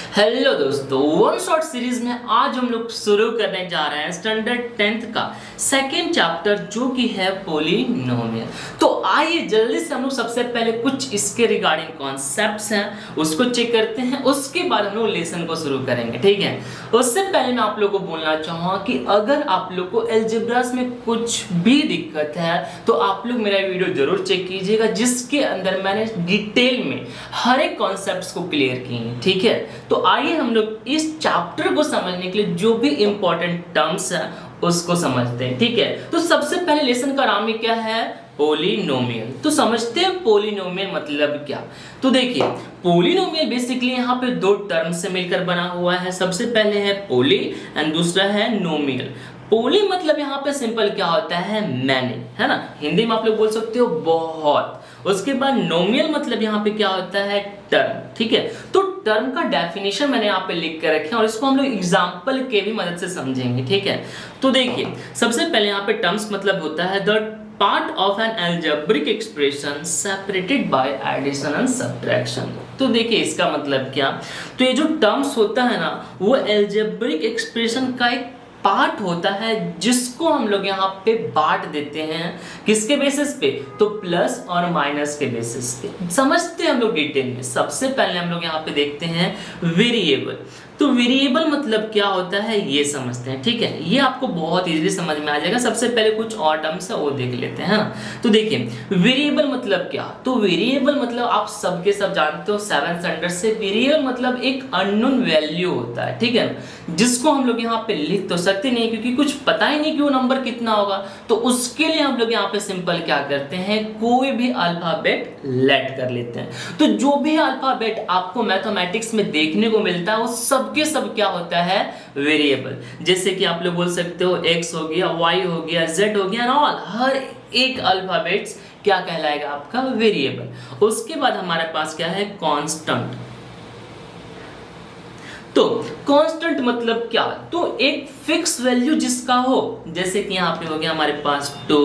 Hello दोस्तों, one shot series में आज हम लोग शुरू करने जा रहे हैं स्टैंडर्ड 10th का सेकेंड चैप्टर जो कि है पॉलिनोमियल। तो आइए जल्दी से हम लोग सबसे पहले कुछ इसके रिगार्डिंग कॉन्सेप्ट्स हैं उसको चेक करते हैं, उसके बाद हम लोग लेसन को शुरू करेंगे। ठीक है, उससे पहले मैं आप लोगों को बोलना चाहूँगा कि अगर आप लोग को अलजेब्रास में कुछ भी दिक्कत है तो आप लोग मेरा वीडियो जरूर चेक कीजिएगा, जिसके अंदर मैंने डिटेल में हर एक कॉन्सेप्ट्स को क्लियर किए हैं। ठीक है, तो आइए हम लोग इस चैप्टर को समझने के लिए जो भी इंपॉर्टेंट टर्म्स है उसको समझते हैं। ठीक है, तो सबसे पहले लेसन का नाम ही क्या है? पॉलिनोमियल। तो समझते हैं पॉलिनोमियल मतलब क्या। तो देखिए, पॉलिनोमियल बेसिकली यहाँ पे दो टर्म से मिलकर बना हुआ है। सबसे पहले है पॉली एंड दूसरा है नोमियल। पॉली मतलब यहाँ पे सिंपल क्या होता है? मैनी, है ना, हिंदी में आप लोग बोल सकते हो बहुत। उसके बाद नोमियल मतलब यहाँ पे क्या होता है? टर्म। ठीक है, तो टर्म का डेफिनेशन मैंने यहाँ पे लिख कर रखे हैं और इसको हम लोग एग्जाम्पल के भी मदद से समझेंगे। ठीक है, तो देखिए सबसे पहले यहाँ पे टर्म्स मतलब होता है the part of an algebraic expression separated by addition and subtraction. तो देखिए इसका मतलब क्या, तो ये जो टर्म्स होता है ना वो अलजेब्रिक एक्सप्रेशन का एक पार्ट होता है जिसको हम लोग यहाँ पे बांट देते हैं। किसके बेसिस पे? तो प्लस और माइनस के बेसिस पे। समझते हैं हम लोग डिटेल में। सबसे पहले हम लोग यहाँ पे देखते हैं वेरिएबल। तो वेरिएबल मतलब क्या होता है ये समझते हैं। ठीक है, ये आपको बहुत इजीली समझ में आ जाएगा। सबसे पहले कुछ और टर्म्स है वो देख लेते हैं ना। तो देखिए वेरिएबल मतलब क्या, तो वेरिएबल मतलब आप सबके सब जानते हो 7th स्टैंडर्ड से, वेरिएबल मतलब एक अननोन वैल्यू होता है। ठीक है, जिसको हम लोग यहाँ पे लिख तो सकते नहीं क्योंकि कुछ पता ही नहीं कि वो नंबर कितना होगा। तो उसके लिए हम लोग यहाँ पे सिंपल क्या करते हैं, कोई भी अल्फाबेट लेट कर लेते हैं। तो जो भी अल्फाबेट आपको मैथमेटिक्स में देखने को मिलता है वो सबके सब क्या होता है? वेरिएबल। जैसे कि आप लोग बोल सकते हो x हो गया, y हो गया, z हो गया, ऑल हर एक अल्फाबेट्स क्या कहलाएगा? आपका वेरिएबल। उसके बाद हमारे पास क्या है? कांस्टेंट। तो कांस्टेंट मतलब क्या, तो एक फिक्स वैल्यू जिसका हो, जैसे कि यहाँ पे हो गया हमारे पास 2,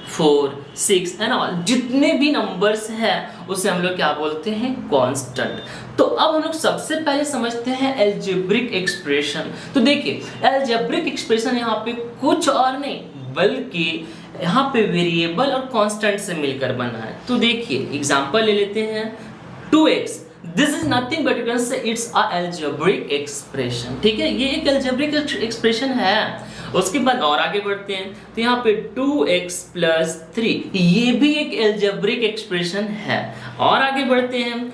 4, 6 है ना, जितने भी नंबर्स हैं उसे हम लोग क्या बोलते हैं? कांस्टेंट। तो अब हम लोग सबसे पहले समझते हैं अलजेब्रिक एक्सप्रेशन। तो देखिए अलजेब्रिक एक्सप्रेशन यहाँ पे कुछ और नहीं बल्कि यहाँ पे वेरिएबल और कांस्टेंट से मिलकर बना है। तो देखिए एग्जांपल ले लेते हैं 2x, this is nothing but you can से इट्स अ अलजेब्रिक एक्सप्रेशन। ठीक है, ये एक अलजेब्रिक एक्सप्रेशन है। उसके बाद और आगे बढ़ते हैं तो यहाँ पे 2x + 3 ये भी एक अलजेब्रिक एक्सप्रेशन है। और आगे बढ़ते हैं,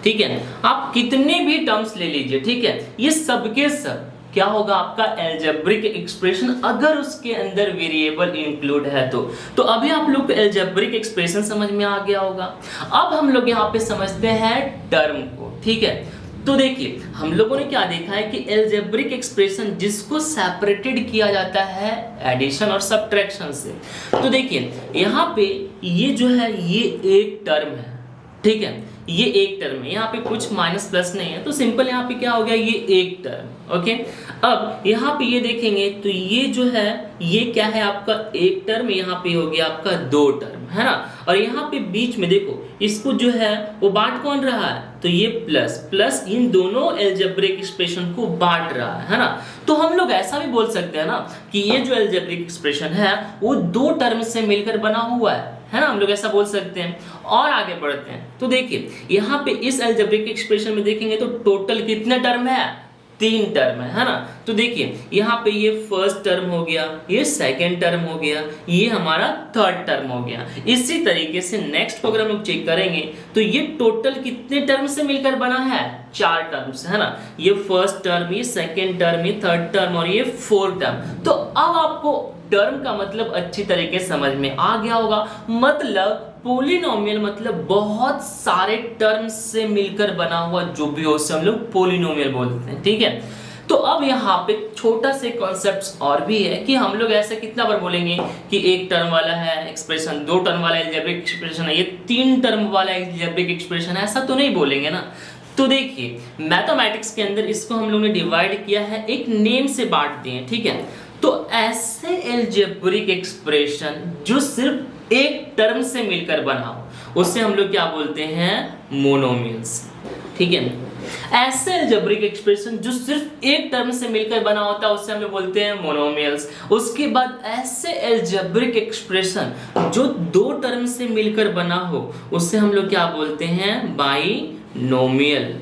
ठीक है, आप कितने भी टर्म्स ले लीजिए, ठीक है, ये सबके सब क्या होगा? आपका अलजेब्रिक एक्सप्रेशन, अगर उसके अंदर वेरिएबल इंक्लूड है तो अभी आप लोग को अलजेब्रिक एक्सप्रेशन समझ में आ गया होगा। अब हम लोग यहाँ पे समझते हैं टर्म को। ठीक है, तो देखिए हम लोगों ने क्या देखा है कि अलजेब्रिक एक्सप्रेशन जिसको सेपरेटेड किया जाता है एडिशन और सब्ट्रैक्शन से। तो देखिए यहाँ पे ये जो है ये एक टर्म है। ठीक है, ये एक टर्म है, यहाँ पे कुछ माइनस प्लस नहीं है, तो सिंपल यहाँ पे क्या हो गया? ये एक टर्म। ओके, अब यहाँ पे ये देखेंगे तो ये जो है ये क्या है? आपका एक टर्म, यहाँ पे हो गया आपका दो टर्म, है ना। और यहाँ पे बीच में देखो इसको जो है वो बांट कौन रहा है? तो ये प्लस प्लस इन दोनों अलजेब्रिक एक्सप्रेशन को बांट रहा है ना। तो हम लोग ऐसा भी बोल सकते हैं ना कि ये जो अलजेब्रिक एक्सप्रेशन है वो दो टर्म से मिलकर बना हुआ है ना, हम लोग ऐसा बोल सकते हैं। और आगे बढ़ते हैं तो देखिए यहाँ पे इस अलजेब्रिक एक्सप्रेशन में देखेंगे तो टोटल कितने टर्म है? 3 टर्म है ना। तो देखिए यहाँ पे ये फर्स्ट टर्म हो गया, ये सेकंड टर्म हो गया, ये हमारा थर्ड टर्म हो गया। इसी तरीके से नेक्स्ट को अगर हम लोग चेक करेंगे तो ये टोटल कितने टर्म से मिलकर बना है? 4 टर्म्स, है ना। ये फर्स्ट टर्म, ये सेकंड टर्म, ये थर्ड टर्म और ये फोर्थ टर्म। तो अब आपको टर्म का मतलब अच्छी तरीके से समझ में आ गया होगा। मतलब पॉलिनोमियल मतलब बहुत सारे टर्म्स से मिलकर बना हुआ जो भी हो उसे हम लोग पॉलिनोमियल बोलते हैं। ठीक है, तो अब यहाँ पे छोटा से कॉन्सेप्ट्स और भी है कि हम लोग ऐसे कितना बार बोलेंगे कि एक टर्म वाला है एक्सप्रेशन, 2 टर्म वाला अलजेब्रिक एक्सप्रेशन है, ये 3 टर्म वाला अलजेब्रिक एक्सप्रेशन है, ऐसा तो नहीं बोलेंगे ना। तो देखिए मैथमेटिक्स के अंदर इसको हम लोग ने डिवाइड किया है, एक नेम से बांट दिए। ठीक है, तो ऐसे अलजेब्रिक एक्सप्रेशन जो सिर्फ एक टर्म से मिलकर बना हो उसे हम लोग क्या बोलते हैं? मोनोमियल्स। ठीक है, ऐसे अलजेब्रिक एक्सप्रेशन जो सिर्फ एक टर्म से मिलकर बना होता है उसे हम लोग बोलते हैं मोनोमियल्स। उसके बाद ऐसे अलजेब्रिक एक्सप्रेशन जो दो टर्म से मिलकर बना हो उसे हम लोग क्या बोलते हैं, बाइनोमियल।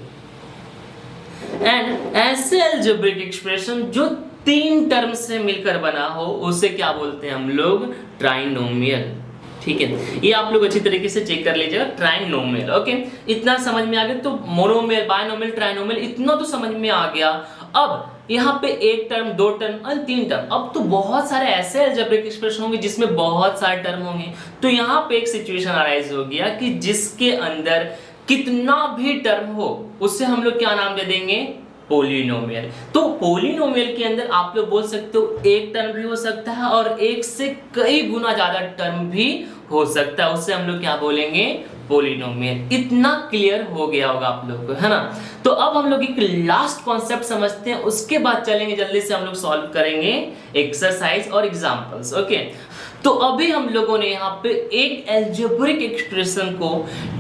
एंड ऐसे अलजेब्रिक एक्सप्रेशन जो तीन टर्म से मिलकर बना हो उसे क्या बोलते हैं हम लोग, ट्राइनोमियल। ठीक है, ये आप लोग अच्छी तरीके से चेक कर लीजिएगा, ट्राइनोमियल। ओके, इतना समझ में आ गया। तो मोनोमियल, बाइनोमियल, ट्राइनोमियल इतना तो समझ में आ गया। अब यहाँ पे एक टर्म, दो टर्म और तीन टर्म। अब तो बहुत सारे ऐसे अलजेब्रिक एक्सप्रेशन होंगे जिसमें बहुत सारे टर्म होंगे। तो यहाँ पे एक सिचुएशन अराइज हो गया कि जिसके अंदर कितना भी टर्म हो उससे हम लोग क्या नाम दे देंगे, पोलिनोमियल। तो पोलिनोमियल के अंदर आप लोग बोल सकते हो एक टर्म भी हो सकता है और एक से कई गुना ज्यादा टर्म भी हो सकता है, उससे हम लोग क्या बोलेंगे, पोलिनोमियल। इतना क्लियर हो गया होगा आप लोग को, है ना। तो अब हम लोग एक लास्ट कॉन्सेप्ट समझते हैं, उसके बाद चलेंगे जल्दी से हम लोग सॉल्व करेंगे एक्सरसाइज और एग्जांपल्स। ओके, तो अभी हम लोगों ने यहाँ पे एक अलजेब्रिक एक्सप्रेशन को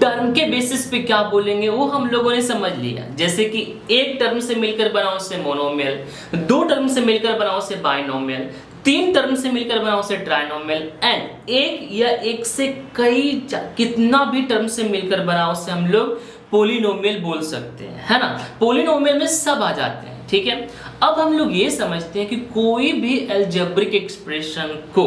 टर्म के बेसिस पे क्या बोलेंगे वो हम लोगों ने समझ लिया। जैसे कि एक टर्म से मिलकर बना उसे मोनोमियल, दो टर्म से मिलकर बना उसे बाइनोमियल, तीन टर्म से मिलकर बना उसे ट्राइनोमियल, एंड एक या एक से कई कितना भी टर्म से मिलकर बना उसे हम लोग पोलिनोमियल बोल सकते हैं, है ना। पोलिनोमियल में सब आ जाते हैं। ठीक है, अब हम लोग ये समझते हैं कि कोई भी अलजेब्रिक एक्सप्रेशन को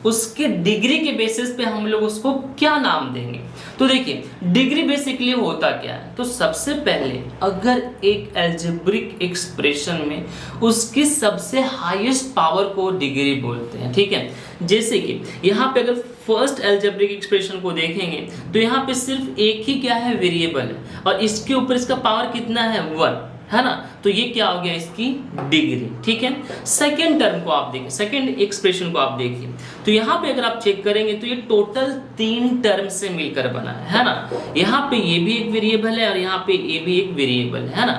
उसके डिग्री के बेसिस पे हम लोग उसको क्या नाम देंगे। तो देखिए, डिग्री बेसिकली होता क्या है। तो सबसे पहले अगर एक अलजेब्रिक एक्सप्रेशन में उसकी सबसे हाईएस्ट पावर को डिग्री बोलते हैं। ठीक है, जैसे कि यहाँ पे अगर फर्स्ट अलजेब्रिक एक्सप्रेशन को देखेंगे तो यहाँ पे सिर्फ एक ही क्या है, वेरिएबल है, और इसके ऊपर इसका पावर कितना है, 1, है ना। तो ये क्या हो गया, इसकी डिग्री। ठीक है, सेकेंड टर्म को आप देखिए, सेकेंड एक्सप्रेशन को आप देखिए, तो यहाँ पे अगर आप चेक करेंगे तो ये टोटल 3 टर्म से मिलकर बना है ना। यहाँ पे ये भी एक वेरिएबल है और यहाँ पे ये भी एक वेरिएबल है ना।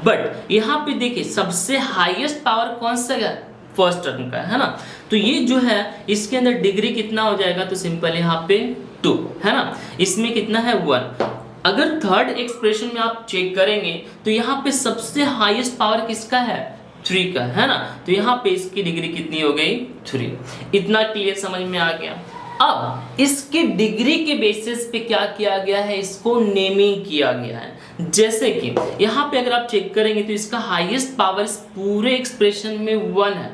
बट यहाँ पे देखिए सबसे हाईएस्ट पावर कौन सा है, फर्स्ट टर्म का, है ना। तो ये जो है इसके अंदर डिग्री कितना हो जाएगा, तो सिंपल यहाँ पे 2, है ना। इसमें कितना है, 1। अगर थर्ड एक्सप्रेशन में आप चेक करेंगे तो यहाँ पे सबसे हाईएस्ट पावर किसका है, 3 का, है ना। तो यहाँ पे इसकी डिग्री कितनी हो गई, 3। इतना क्लियर समझ में आ गया। अब इसकी डिग्री के बेसिस पे क्या किया गया है, इसको नेमिंग किया गया है। जैसे कि यहाँ पे अगर आप चेक करेंगे तो इसका हाईएस्ट पावर इस पूरे एक्सप्रेशन में 1 है।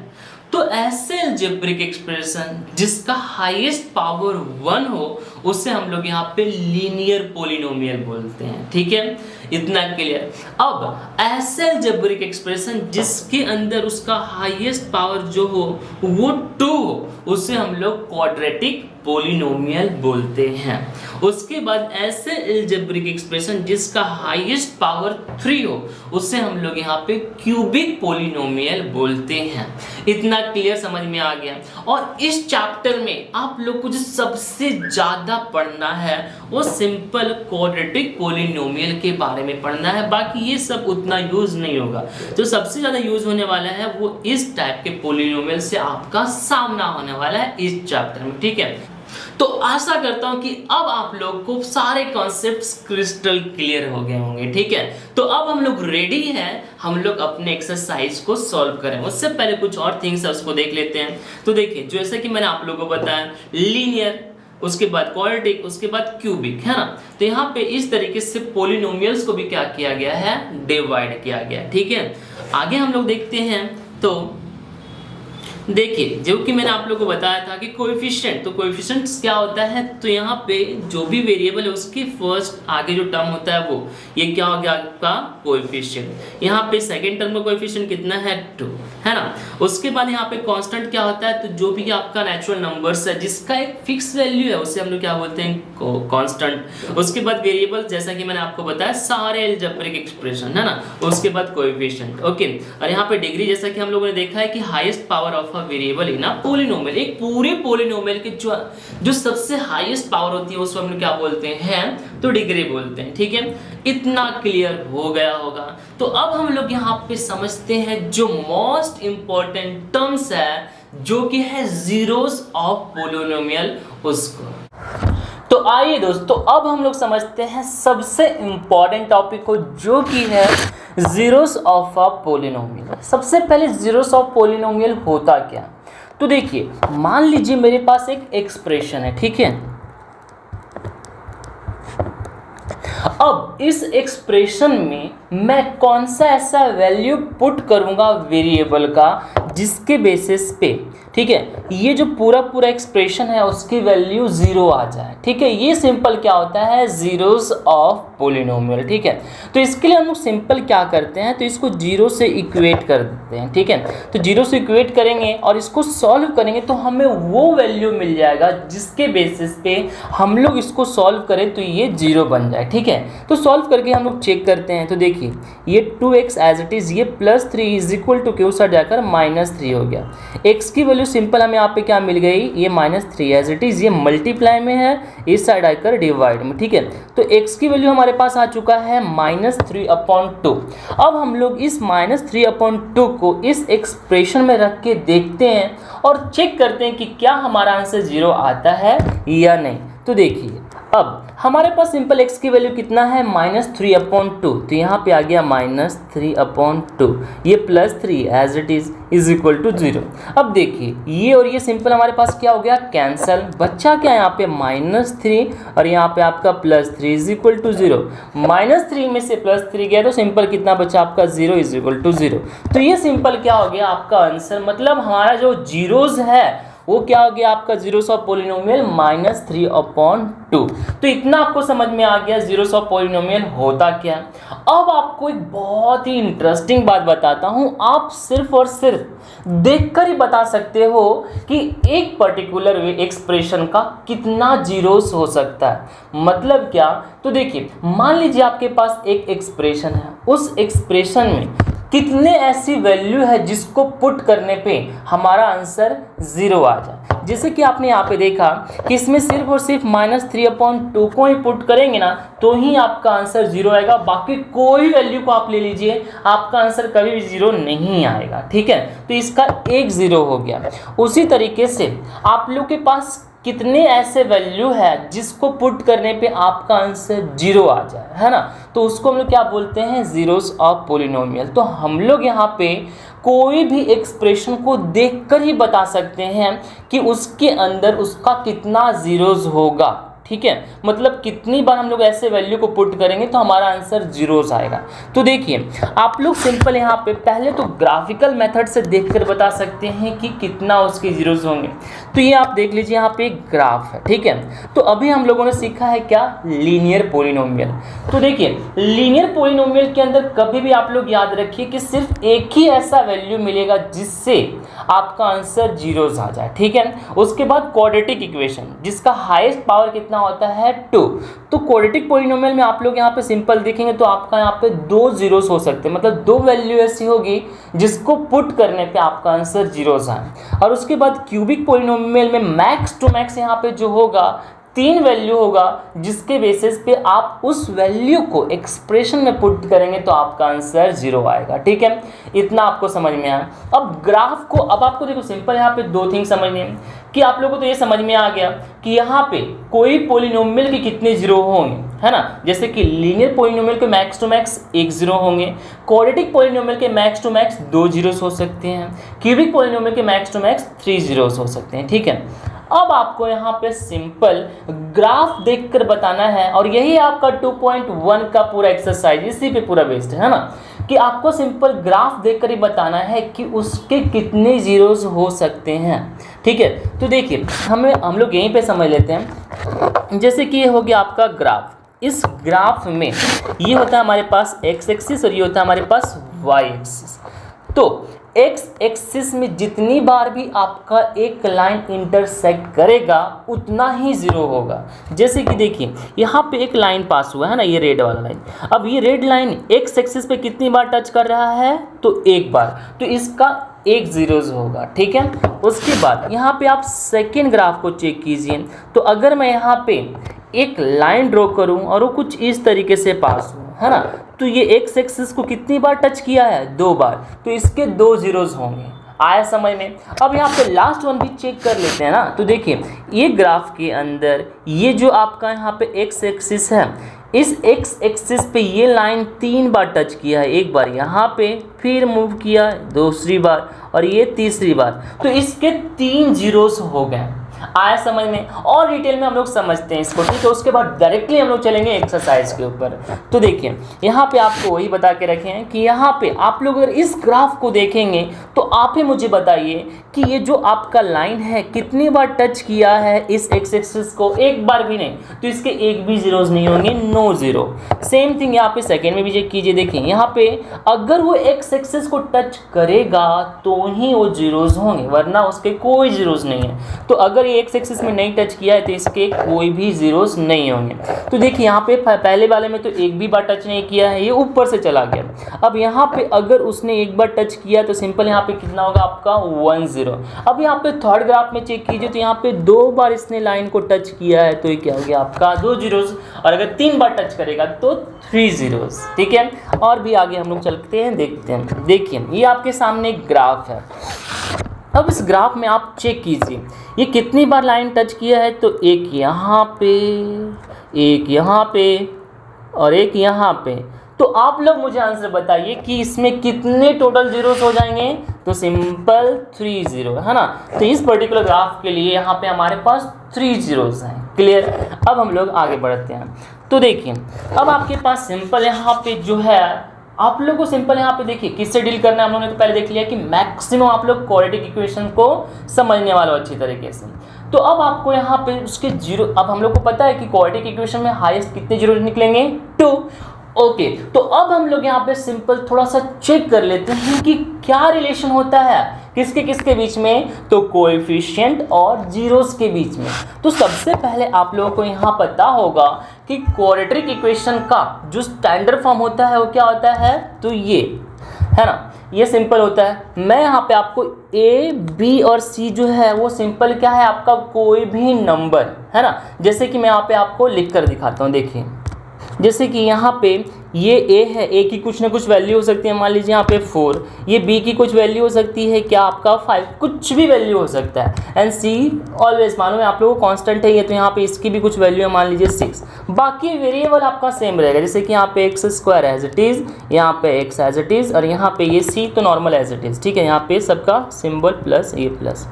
तो ऐसे अलजेब्रिक एक्सप्रेशन जिसका हाईएस्ट पावर 1 हो उसे हम लोग यहाँ पे लीनियर पोलिनोमियल बोलते हैं। ठीक है, इतना क्लियर। अब ऐसे अलजेब्रिक एक्सप्रेशन जिसके अंदर उसका हाईएस्ट पावर जो हो वो 2 हो उसे हम लोग क्वाड्रेटिक पोलिनोमियल बोलते हैं। उसके बाद ऐसे अलजेब्रिक एक्सप्रेशन जिसका हाईएस्ट पावर 3 हो उसे हम लोग यहाँ पे क्यूबिक पोलिनोमियल बोलते हैं। इतना क्लियर समझ में आ गया। और इस चैप्टर में आप लोग को जो सबसे ज्यादा पढ़ना है वो सिंपल क्वाड्रेटिक पोलिनोमियल के बारे में पढ़ना है, बाकी ये सब उतना यूज नहीं होगा। जो सबसे ज्यादा यूज होने वाला है वो इस टाइप के पोलिनोमियल से आपका सामना होने वाला है इस चैप्टर में। ठीक है, तो आशा करता हूं कि अब आप लोग को सारे कॉन्सेप्ट्स क्रिस्टल क्लियर हो गए होंगे। ठीक है, तो अब हम लोग रेडी हैं, हम लोग अपने एक्सरसाइज को सॉल्व करें। उससे पहले कुछ और थिंग्स है उसको देख लेते हैं। तो देखिए, जैसे कि मैंने आप लोगों को बताया, लीनियर, उसके बाद क्वाड्रेटिक, उसके बाद क्यूबिक, है ना। तो यहाँ पे इस तरीके से पोलिनोमियल्स को भी क्या किया गया है, डिवाइड किया गया। ठीक है, आगे हम लोग देखते हैं। तो देखिए, जो कि मैंने आप लोगों को बताया था कि कोएफिशिएंट, तो कोएफिशिएंट क्या होता है, तो यहाँ पे जो भी वेरिएबल है उसकी फर्स्ट आगे जो टर्म होता है वो ये क्या हो गया आपका कोएफिशिएंट। यहाँ पे सेकंड टर्म का कोएफिशिएंट कितना है, 2, है ना। उसके बाद यहाँ पे कांस्टेंट क्या होता है, तो जो भी आपका नेचुरल नंबर्स है जिसका एक फिक्स वैल्यू है उसे हम लोग क्या बोलते हैं, कांस्टेंट। उसके बाद वेरिएबल, जैसा कि मैंने आपको बताया सारे अलजेब्रिक एक्सप्रेशन, है ना। उसके बाद कोएफिशिएंट, ओके। और यहाँ पे डिग्री, जैसा कि हम लोगों ने देखा है कि highest power of variable in polynomial, एक पूरे पोलिनोमियल के जो सबसे हाईएस्ट पावर होती है उसको हम लोग क्या बोलते हैं, तो डिग्री बोलते हैं। ठीक है, इतना क्लियर हो गया होगा। तो अब हम लोग यहाँ पे समझते हैं जो मोस्ट इंपॉर्टेंट टर्म्स है जो कि है जीरोस ऑफ पोलिनोमियल उसको। तो तो आइए दोस्तों अब हम लोग समझते हैं सबसे इम्पॉर्टेंट टॉपिक को, जो कि है जीरोस ऑफ अ पोलिनोमियल। सबसे पहले जीरोस ऑफ पोलिनोमियल होता क्या? तो देखिए, मान लीजिए मेरे पास एक एक्सप्रेशन है, ठीक है। अब इस एक्सप्रेशन में मैं कौन सा ऐसा वैल्यू पुट करूंगा वेरिएबल का जिसके बेसिस पे, ठीक है, ये जो पूरा एक्सप्रेशन है उसकी वैल्यू 0 आ जाए, ठीक है। ये सिंपल क्या होता है? जीरोस ऑफ पोलिनोमियल, ठीक है। तो इसके लिए हम लोग सिंपल क्या करते हैं, तो इसको 0 से इक्वेट कर देते हैं, ठीक है। तो 0 से इक्वेट करेंगे और इसको सॉल्व करेंगे तो हमें वो वैल्यू मिल जाएगा जिसके बेसिस पे हम लोग इसको सॉल्व करें तो ये 0 बन जाए, ठीक है। तो सॉल्व करके हम लोग चेक करते हैं। तो देखिए, ये 2x एज इट इज़, ये +3 इज इक्वल टू क्यू साइड जाकर -3 हो गया। x की वैल्यू सिंपल हमें यहाँ पे क्या मिल गई? ये -3 एज इट इज़, ये मल्टीप्लाई में है, इस साइड आकर डिवाइड में, ठीक है। तो x की वैल्यू हमारे पास आ चुका है -3/2। अब हम लोग इस -3/2 को इस एक्सप्रेशन में रख के देखते हैं और चेक करते हैं कि क्या हमारा आंसर 0 आता है या नहीं। तो देखिए, अब हमारे पास सिंपल x की वैल्यू कितना है? -3/2। तो यहाँ पे आ गया -3/2, ये +3 as it is equal to 0। अब देखिए, ये और ये सिंपल हमारे पास क्या हो गया? कैंसल। बच्चा क्या यहाँ पे? -3 और यहाँ पे आपका +3 इज इक्वल टू 0। -3 में से +3 गया तो सिंपल कितना बचा आपका? 0 इज इक्वल टू 0। तो ये सिंपल क्या हो गया आपका आंसर? मतलब हमारा जो जीरोज है वो क्या हो गया आपका? Zeros of polynomial -3/2। तो इतना आपको समझ में आ गया जीरोस ऑफ पोलिनोमियल होता क्या। अब आपको एक बहुत ही इंटरेस्टिंग बात बताता हूँ। आप सिर्फ और सिर्फ देखकर ही बता सकते हो कि एक पर्टिकुलर एक्सप्रेशन का कितना जीरोस हो सकता है। मतलब क्या? तो देखिए, मान लीजिए आपके पास एक एक्सप्रेशन है, उस एक्सप्रेशन में कितने ऐसी वैल्यू है जिसको पुट करने पे हमारा आंसर 0 आ जाए। जैसे कि आपने यहाँ पे देखा कि इसमें सिर्फ और सिर्फ -3/2 को ही पुट करेंगे ना तो ही आपका आंसर 0 आएगा। बाकी कोई वैल्यू को आप ले लीजिए, आपका आंसर कभी भी 0 नहीं आएगा, ठीक है। तो इसका एक 0 हो गया। उसी तरीके से आप लोग के पास कितने ऐसे वैल्यू है जिसको पुट करने पे आपका आंसर 0 आ जाए, है ना। तो उसको हम लोग क्या बोलते हैं? Zeros of polynomial. तो हम लोग यहाँ पे कोई भी एक्सप्रेशन को देखकर ही बता सकते हैं कि उसके अंदर उसका कितना जीरोस होगा, ठीक है। मतलब कितनी बार हम लोग ऐसे वैल्यू को पुट करेंगे तो हमारा आंसर जीरोस आएगा। तो देखिए, आप लोग सिंपल यहाँ पे पहले तो ग्राफिकल मेथड से देखकर बता सकते हैं कि कितना उसके जीरोस होंगे। तो ये आप देख लीजिए, यहाँ पे एक ग्राफ है, ठीक है। तो अभी हम लोगों ने सीखा है क्या? Linear polynomial. तो देखिए, लीनियर पोलिनोमियल के अंदर कभी भी आप लोग याद रखिए कि सिर्फ एक ही ऐसा वैल्यू मिलेगा जिससे आपका आंसर जीरोस आ जाए, ठीक है। उसके बाद क्वाड्रेटिक इक्वेशन जिसका हाईएस्ट पावर कितना होता है? 2। तो क्वाड्रेटिक पोलिनोमियल में आप लोग यहाँ पे सिंपल देखेंगे तो आपका यहाँ पे 2 जीरोस हो सकते हैं। मतलब 2 वैल्यू ऐसी होगी जिसको पुट करने पे आपका आंसर जीरोस आए। और उसके बाद क्यूबिक पोलिनोमियल में मैक्स टू मैक्स यहाँ पे जो होगा 3 वैल्यू होगा जिसके बेसिस पे आप उस वैल्यू को एक्सप्रेशन में पुट करेंगे तो आपका आंसर 0 आएगा, ठीक है। इतना आपको समझ में आया। अब ग्राफ को, अब आपको देखो सिंपल यहाँ पे 2 थिंग समझने हैं कि आप लोगों को तो ये समझ में आ गया कि यहाँ पे कोई पोलिनोमियल के कितने जीरो होंगे, है ना। जैसे कि लीनियर पोलिनोमियल के मैक्स टू मैक्स 1 जीरो होंगे, क्वाड्रेटिक पोलिनोमियल के मैक्स टू मैक्स 2 जीरोस हो सकते हैं, क्यूबिक पोलिनोमियल के मैक्स टू मैक्स 3 जीरोस हो सकते हैं, ठीक है। अब आपको यहाँ पे सिंपल ग्राफ देखकर बताना है और यही आपका 2.1 का पूरा एक्सरसाइज इसी पे पूरा बेस्ड है ना, कि आपको सिंपल ग्राफ देखकर ही बताना है कि उसके कितने जीरोस हो सकते हैं, ठीक है। तो देखिए, हम लोग यहीं पे समझ लेते हैं। जैसे कि ये हो गया आपका ग्राफ। इस ग्राफ में ये होता है हमारे पास x एक्सिस और ये होता है हमारे पास y एक्सिस। तो x एक्सिस में जितनी बार भी आपका एक लाइन इंटरसेक्ट करेगा उतना ही 0 होगा। जैसे कि देखिए, यहाँ पे एक लाइन पास हुआ है ना, ये रेड वाला लाइन। अब ये रेड लाइन x एक्सिस पे कितनी बार टच कर रहा है? तो एक बार। तो इसका 1 जीरोस होगा, ठीक है। उसके बाद यहाँ पे आप सेकेंड ग्राफ को चेक कीजिए। तो अगर मैं यहाँ पे एक लाइन ड्रॉ करूँ और वो कुछ इस तरीके से पास हो, है ना, तो ये x एक्सिस को कितनी बार टच किया है? 2 बार। तो इसके 2 जीरोस होंगे। आया समझ में। अब यहाँ पे लास्ट वन भी चेक कर लेते हैं ना। तो देखिए ये ग्राफ के अंदर ये जो आपका यहाँ पे एक्स एक्सिस है, इस एक्स एक्सिस पे ये लाइन 3 बार टच किया है, एक बार यहाँ पे, फिर मूव किया दूसरी बार और ये तीसरी बार, तो इसके 3 जीरोस हो गए। आया समझ में। और डिटेल में हम लोग समझते हैं इसको, ठीक है। उसके बाद डायरेक्टली हम लोग चलेंगे एक्सरसाइज के ऊपर। तो देखिए यहाँ पे आपको वही बता के रखे हैं कि यहाँ पे आप लोग अगर इस ग्राफ को देखेंगे तो आप ही मुझे बताइए कि ये जो आपका लाइन है कितनी बार टच किया है इस एक्स एक्सिस को, एक बार भी नहीं, तो इसके एक भी जीरोस नहीं होंगे, नो जीरो। सेम थिंग यहाँ पे सेकेंड में भी चेक कीजिए। देखिए यहाँ पे अगर वो एक्स एक्सिस को टच करेगा तो ही वो जीरोस होंगे, वरना उसके कोई जीरोस नहीं है। तो अगर एक्स एक्सिस में नहीं टच किया है तो इसके कोई भी जीरोस नहीं होंगे। तो देखिए यहाँ पे पहले वाले में तो एक भी बार टच नहीं किया है, ये ऊपर से चला गया। अब यहाँ पे अगर उसने एक बार टच किया तो सिंपल यहाँ पे कितना होगा आपका 1 0। अब यहाँ पे थर्ड ग्राफ में चेक कीजिए तो यहाँ पे 2 बार इसने लाइन को टच किया है तो ये क्या हो गया आपका 2 जीरोस, और अगर 3 बार टच करेगा तो 3 जीरोस, ठीक है। और भी आगे हम लोग चलते हैं, देखते हैं। देखिए ये आपके सामने एक ग्राफ है। अब इस ग्राफ में आप चेक कीजिए ये कितनी बार लाइन टच किया है, तो एक यहाँ पे, एक यहाँ पे और एक यहाँ पे। तो आप लोग मुझे आंसर बताइए कि इसमें कितने टोटल जीरोस हो जाएंगे, तो सिंपल 3 जीरो है ना। तो इस पर्टिकुलर ग्राफ के लिए यहाँ पे हमारे पास 3 जीरोस हैं। क्लियर। अब हम लोग आगे बढ़ते हैं। तो देखिए अब आपके पास सिंपल यहाँ पे जो है, आप लोग को सिंपल यहाँ पे देखिए किससे डील करना है। हम लोगों ने तो पहले देख लिया कि मैक्सिमम आप लोग क्वाड्रेटिक इक्वेशन को समझने वाले हो अच्छी तरीके से। तो अब आपको यहाँ पे उसके जीरो, अब हम लोग को पता है कि क्वाड्रेटिक इक्वेशन में हाईएस्ट कितने जीरो निकलेंगे, 2। ओके, तो अब हम लोग यहाँ पे सिंपल थोड़ा सा चेक कर लेते हैं कि क्या रिलेशन होता है किसके किसके बीच में, तो कोएफिशिएंट और जीरोस के बीच में। तो सबसे पहले आप लोगों को यहाँ पता होगा कि क्वाड्रेटिक इक्वेशन का जो स्टैंडर्ड फॉर्म होता है वो क्या होता है, तो ये है ना, ये सिंपल होता है। मैं यहाँ पे आपको ए बी और सी जो है वो सिंपल क्या है आपका कोई भी नंबर है ना। जैसे कि मैं यहाँ पे आपको लिख कर दिखाता हूँ। देखिए जैसे कि यहाँ पे ये ए है, ए की कुछ ना कुछ वैल्यू हो सकती है, मान लीजिए यहाँ पे 4, ये बी की कुछ वैल्यू हो सकती है क्या आपका 5, कुछ भी वैल्यू हो सकता है। एंड सी ऑलवेज मालूम है आप लोगों को कांस्टेंट है ये, तो यहाँ पे इसकी भी कुछ वैल्यू है, मान लीजिए 6। बाकी वेरिएबल आपका सेम रहेगा, जैसे कि यहाँ पे x square as it is, यहाँ पे एक्स एज इट इज़, और यहाँ पे ये सी तो नॉर्मल एज इट इज़, ठीक है। यहाँ पे सबका सिम्बल प्लस ये प्लस,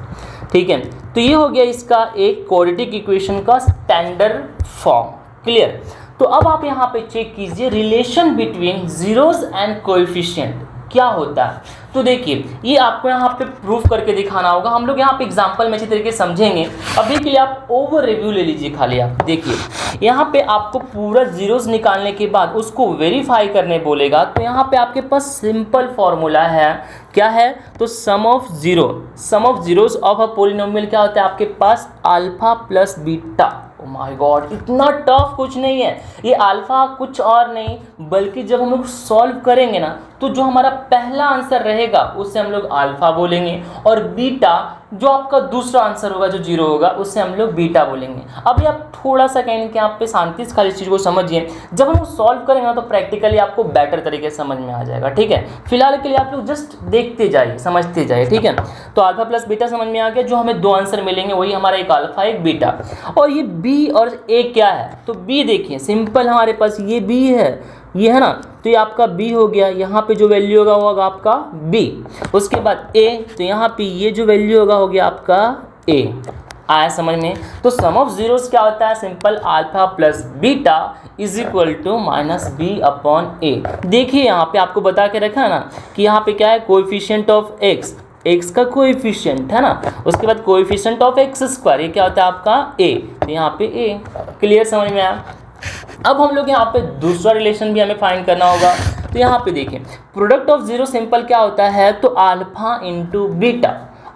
ठीक है। तो ये हो गया इसका एक क्वाड्रेटिक इक्वेशन का स्टैंडर्ड फॉर्म। क्लियर। तो अब आप यहाँ पे चेक कीजिए relation between zeros and coefficient क्या होता है। तो देखिए ये आपको यहाँ पे प्रूफ करके दिखाना होगा। हम लोग यहाँ पे एग्जांपल में अच्छी तरीके से समझेंगे। अभी के लिए आप ओवर रिव्यू ले लीजिए खाली। आप देखिए यहाँ पे आपको पूरा जीरोस निकालने के बाद उसको वेरीफाई करने बोलेगा, तो यहाँ पे आपके पास सिंपल फॉर्मूला है, क्या है, तो sum of zeros of a polynomial क्या होता है आपके पास, alpha plus beta. Oh my god, इतना टफ कुछ नहीं है ये। अल्फा कुछ और नहीं बल्कि जब हम लोग सॉल्व करेंगे ना तो जो हमारा पहला आंसर रहेगा उससे हम लोग अल्फा बोलेंगे, और बीटा जो आपका दूसरा आंसर होगा जो जीरो होगा उससे हम लोग बीटा बोलेंगे। अभी आप थोड़ा सा कहेंगे कि आप पे शांति से खाली चीज़ को समझिए, जब हम सॉल्व करेंगे ना तो प्रैक्टिकली आपको बेटर तरीके से समझ में आ जाएगा, ठीक है। फिलहाल के लिए आप लोग जस्ट देखते जाइए, समझते जाइए, ठीक है। तो अल्फा प्लस बीटा समझ में आ गया, जो हमें 2 आंसर मिलेंगे वही हमारा एक अल्फा एक बीटा। और ये बी और ए क्या है, तो बी देखिए सिंपल हमारे पास ये बी है, ये है ना, तो ये आपका b हो गया। यहाँ पे जो वैल्यू होगा वो होगा आपका b। उसके बाद a, तो यहाँ पे ये जो वैल्यू होगा हो गया आपका a। आया समझ में। तो सम ऑफ जीरोस क्या होता है, simple alpha plus beta is equal to minus b upon a. देखिए यहाँ पे आपको बता के रखा है ना कि यहाँ पे क्या है, कोएफिशिएंट ऑफ एक्स का कोएफिशिएंट है ना, उसके बाद कोएफिशिएंट ऑफ एक्स स्क्वायर, ये क्या होता है आपका a, तो यहाँ पे a। क्लियर, समझ में आया। अब हम लोग यहाँ पे दूसरा रिलेशन भी हमें फाइंड करना होगा। तो यहाँ पे देखिए प्रोडक्ट ऑफ जीरो सिंपल क्या होता है, तो अल्फा इंटू बीटा।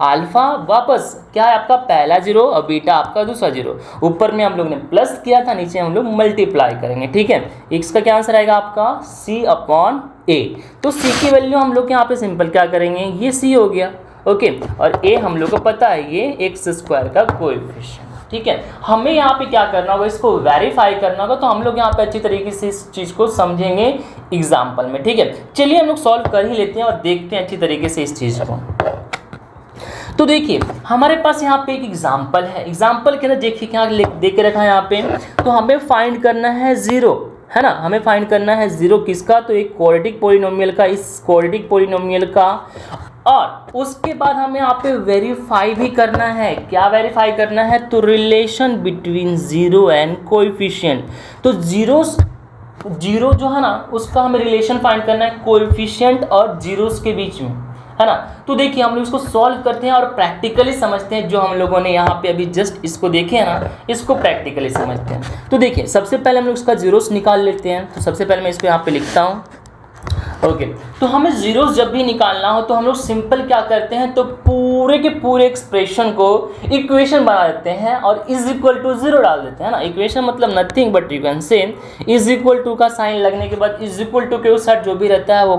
अल्फा वापस क्या है आपका पहला जीरो और बीटा आपका दूसरा जीरो। ऊपर में हम लोग ने प्लस किया था, नीचे हम लोग मल्टीप्लाई करेंगे, ठीक है। एक्स का क्या आंसर आएगा आपका c अपॉन a। तो c की वैल्यू हम लोग यहाँ पे सिंपल क्या करेंगे, ये c हो गया, ओके। और a हम लोग को पता है ये एक्स स्क्वायर का कोएफिशिएंट, ठीक है। हमें यहाँ पे क्या करना होगा, इसको वेरीफाई करना होगा। तो हम लोग यहाँ पे अच्छी तरीके से इस चीज़ को समझेंगे एग्जाम्पल में, ठीक है। चलिए हम लोग सॉल्व कर ही लेते हैं और देखते हैं अच्छी तरीके से इस चीज़ को। तो देखिए हमारे पास यहाँ पे एक एग्जाम्पल है, एग्जाम्पल के अंदर देखिए क्या दे के रखा है यहाँ पे, तो हमें फाइंड करना है ज़ीरो, है ना, हमें फाइंड करना है ज़ीरो किसका, तो एक क्वाड्रेटिक पोलिनोमियल का, इस क्वाड्रेटिक पोलिनोमियल का, और उसके बाद हमें यहाँ पे वेरीफाई भी करना है। क्या वेरीफाई करना है, तो relation between zero and coefficient. तो जीरो जो है ना उसका हमें रिलेशन फाइंड करना है कोएफिशिएंट और जीरोस के बीच में, है ना। तो देखिए हम लोग इसको सॉल्व करते हैं और प्रैक्टिकली समझते हैं, जो हम लोगों ने यहाँ पे अभी जस्ट इसको देखे हैं ना, इसको प्रैक्टिकली समझते हैं। तो देखिए सबसे पहले हम लोग इसका जीरोस निकाल लेते हैं। तो सबसे पहले मैं इसको यहाँ पे लिखता हूँ, ओके। तो हमें जीरोस जब भी निकालना हो तो हम लोग सिंपल क्या करते हैं, तो पूरे के पूरे एक्सप्रेशन को इक्वेशन बना देते हैं और इज इक्वल टू जीरो डाल देते हैं ना। इक्वेशन मतलब nothing but you can say is equal to का साइन लगने के बाद इज इक्वल टू के उस साइड जो भी रहता है वो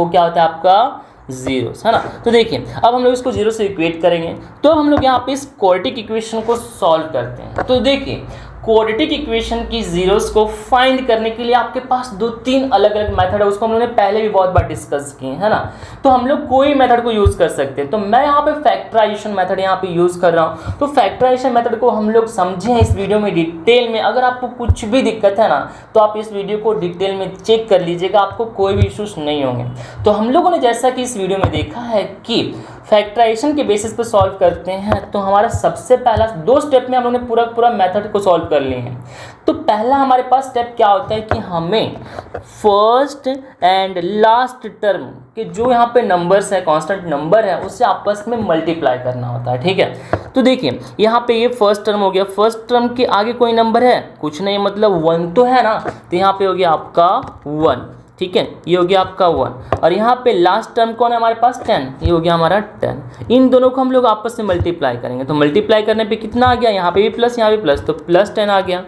क्या होता है आपका जीरो, है ना। तो देखिए अब हम लोग इसको जीरो से इक्वेट करेंगे, तो हम लोग यहाँ पे इस क्वाड्रेटिक इक्वेशन को सॉल्व करते हैं। तो देखिए क्वाड्रेटिक इक्वेशन की जीरोस को फाइंड करने के लिए आपके पास 2-3 अलग अलग मेथड है, उसको हम लोगों ने पहले भी बहुत बार डिस्कस किए, है ना। तो हम लोग कोई मेथड को यूज़ कर सकते हैं। तो मैं यहाँ पे फैक्टराइजेशन मेथड यहाँ पे यूज़ कर रहा हूँ। तो फैक्टराइजेशन मेथड को हम लोग समझें इस वीडियो में डिटेल में। अगर आपको कुछ भी दिक्कत है ना तो आप इस वीडियो को डिटेल में चेक कर लीजिएगा, आपको कोई भी इशूज़ नहीं होंगे। तो हम लोगों ने जैसा कि इस वीडियो में देखा है कि फैक्टराइजेशन के बेसिस पे सॉल्व करते हैं, तो हमारा सबसे पहला 2 स्टेप में हम लोगों ने पूरा मेथड को सॉल्व कर लिए हैं। तो पहला हमारे पास स्टेप क्या होता है कि हमें फर्स्ट एंड लास्ट टर्म के जो यहाँ पे नंबर्स है, कांस्टेंट नंबर है, उससे आपस में मल्टीप्लाई करना होता है, ठीक है। तो देखिए यहाँ पे ये फर्स्ट टर्म हो गया, फर्स्ट टर्म के आगे कोई नंबर है कुछ नहीं, मतलब 1 तो है ना, तो यहाँ पे हो गया आपका 1, ठीक है, ये हो गया आपका 1। और यहाँ पे लास्ट टर्म कौन है हमारे पास 10, ये हो गया हमारा 10। इन दोनों को हम लोग आपस में मल्टीप्लाई करेंगे, तो मल्टीप्लाई करने पे कितना आ गया, यहाँ पे भी प्लस यहाँ भी प्लस, तो प्लस 10 आ गया।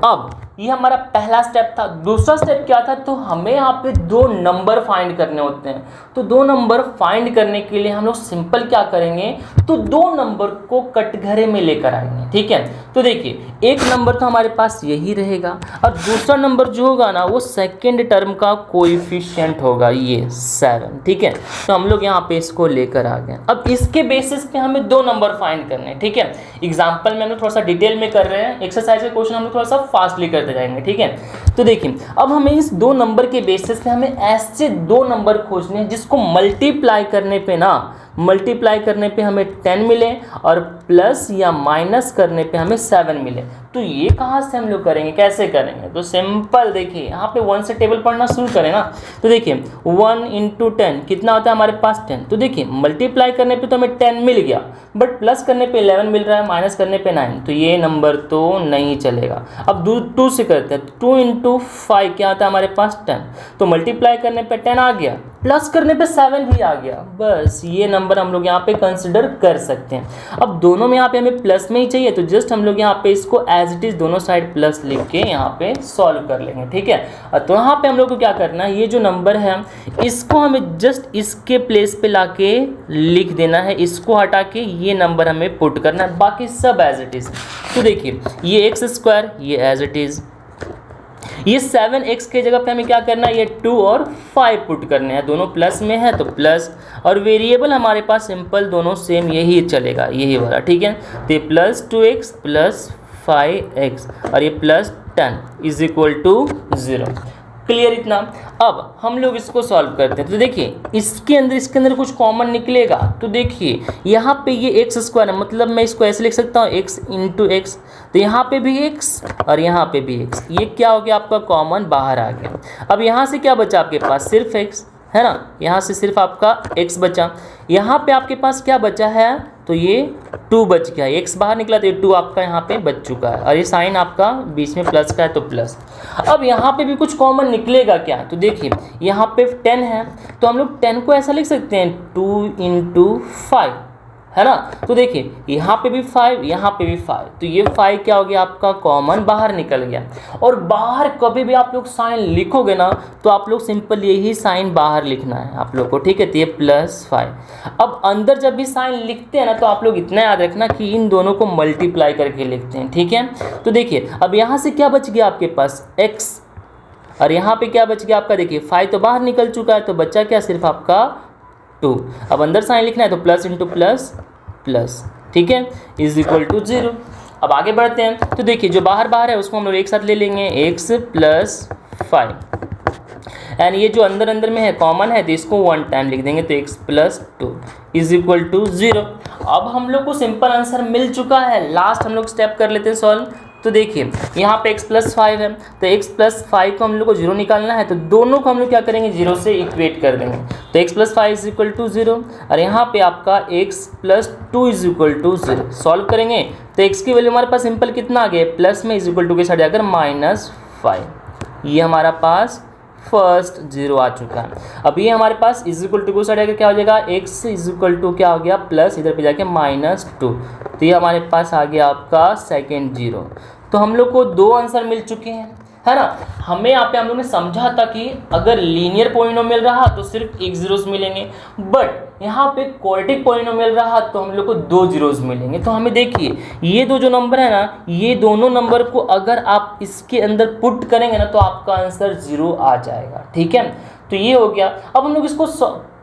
अब ये हमारा पहला स्टेप था। दूसरा स्टेप क्या था, तो हमें यहाँ पे 2 नंबर फाइंड करने होते हैं। तो 2 नंबर फाइंड करने के लिए हम लोग सिंपल क्या करेंगे, तो 2 नंबर को कटघरे में लेकर आएंगे, ठीक है। तो देखिए एक नंबर तो हमारे पास यही रहेगा और दूसरा नंबर जो होगा ना वो सेकेंड टर्म का कोएफिशिएंट होगा, ये 7, ठीक है। तो हम लोग यहाँ पे इसको लेकर आ गए। अब इसके बेसिस पे हमें 2 नंबर फाइंड करने हैं, ठीक है। एग्जाम्पल में हम लोग थोड़ा सा डिटेल में कर रहे हैं, एक्सरसाइज के क्वेश्चन हम लोग थोड़ा सा फास्टली करते जाएंगे, ठीक है। तो देखिए अब हमें इस 2 नंबर के बेसिस पे हमें ऐसे 2 नंबर खोजने हैं जिसको मल्टीप्लाई करने पे हमें 10 मिले और प्लस या माइनस करने पे हमें 7 मिले। तो ये कहाँ से हम लोग करेंगे, कैसे करेंगे, तो सिंपल देखिए यहाँ पे 1 से टेबल पढ़ना शुरू करें ना। तो देखिए 1 × 10 कितना होता है हमारे पास 10। तो देखिए मल्टीप्लाई करने पे तो हमें 10 मिल गया, बट प्लस करने पे 11 मिल रहा है, माइनस करने पे 9, तो ये नंबर तो नहीं चलेगा। अब 2 से करते हैं, 2 × 5 क्या होता है हमारे पास 10। तो मल्टीप्लाई करने पे 10 आ गया, प्लस करने पे 7 भी आ गया, बस ये नंबर हम लोग यहाँ पे कंसिडर कर सकते हैं। अब दोनों में यहाँ पे हमें प्लस में ही चाहिए, तो जस्ट हम लोग यहाँ पे इसको एज इट इज दोनों साइड प्लस लिख के यहाँ पे सॉल्व कर लेंगे, ठीक है। तो यहाँ पे हम लोग को क्या करना है, ये जो नंबर है इसको हमें जस्ट इसके प्लेस पे लाके लिख देना है, इसको हटा के ये नंबर हमें पुट करना है, बाकी सब एज इट इज। तो देखिए ये x², ये एज इट इज, ये 7x के जगह पे हमें क्या करना है, ये 2 और 5 पुट करने हैं, दोनों प्लस में है तो प्लस, और वेरिएबल हमारे पास सिंपल दोनों सेम यही चलेगा, यही वाला, ठीक है। तो ये प्लस 2x प्लस 5x और ये plus 10 is equal to 0। Clear इतना। अब हम लोग इसको सॉल्व करते हैं। तो देखिए इसके अंदर कुछ कॉमन निकलेगा। तो देखिए यहाँ पे ये x² है, मतलब मैं इसको ऐसे लिख सकता हूँ x × x। तो यहाँ पे भी x और यहाँ पे भी x, ये क्या हो गया आपका कॉमन बाहर आ गया। अब यहाँ से क्या बचा आपके पास, सिर्फ x है ना, यहाँ से सिर्फ आपका x बचा। यहाँ पे आपके पास क्या बचा है, तो ये 2 बच गया, x बाहर निकला तो ये 2 आपका यहाँ पे बच चुका है, और ये साइन आपका बीच में प्लस का है तो प्लस। अब यहाँ पे भी कुछ कॉमन निकलेगा क्या, तो देखिए यहाँ पे 10 है, तो हम लोग 10 को ऐसा लिख सकते हैं 2 × 5, है ना। तो देखिए यहाँ पे भी 5, यहाँ पे भी 5, तो ये 5 क्या हो गया आपका कॉमन बाहर निकल गया। और बाहर कभी भी आप लोग साइन लिखोगे ना तो आप लोग सिंपल यही साइन बाहर लिखना है आप लोग को, ठीक है। तो ये +5। अब अंदर जब भी साइन लिखते हैं ना तो आप लोग इतना याद रखना कि इन दोनों को मल्टीप्लाई करके लिखते हैं, ठीक है। तो देखिए अब यहाँ से क्या बच गया आपके पास x, और यहाँ पे क्या बच गया आपका, देखिए 5 तो बाहर निकल चुका है, तो बच्चा क्या सिर्फ आपका 2। अब अंदर साइन लिखना है तो प्लस इंटू प्लस प्लस, ठीक है, इज इक्वल टू 0। अब आगे बढ़ते हैं तो देखिए जो बाहर बाहर है उसको हम लोग एक साथ ले लेंगे, x प्लस 5, एंड ये जो अंदर अंदर में है कॉमन है तो इसको 1 टाइम लिख देंगे तो x plus 2 is equal to 0। अब हम लोग को सिंपल आंसर मिल चुका है। लास्ट हम लोग स्टेप कर लेते हैं सॉल्व। तो देखिए यहाँ पे x प्लस 5 है तो x प्लस 5 को हम लोग को 0 निकालना है, तो दोनों को हम लोग क्या करेंगे 0 से इक्वेट कर देंगे, तो x plus 5 is equal to 0 और यहाँ पे आपका x plus 2 is equal to 0। Solve करेंगे तो x की वैल्यू हमारे पास सिंपल कितना आ गया, प्लस में इज इक्वल टू के साथ जाकर -5, ये हमारा पास फर्स्ट 0 आ चुका है। अब ये हमारे पास इज इक्वल टू को साइड आकर क्या हो जाएगा, x इज इक्वल टू क्या हो गया प्लस, इधर पे जाके -2, तो ये हमारे पास आ गया आपका सेकेंड 0। तो हम लोग को 2 आंसर मिल चुके हैं, है ना। हमें यहाँ पे हम लोग ने समझा था कि अगर लीनियर पॉलिनोमियल रहा तो सिर्फ एक जीरोस मिलेंगे, बट यहाँ पे क्वाड्रेटिक पॉलिनोमियल रहा तो हम लोग को 2 जीरोस मिलेंगे। तो हमें देखिए ये दो जो नंबर है ना, ये दोनों नंबर को अगर आप इसके अंदर पुट करेंगे ना तो आपका आंसर 0 आ जाएगा, ठीक है। तो ये हो गया। अब हम लोग इसको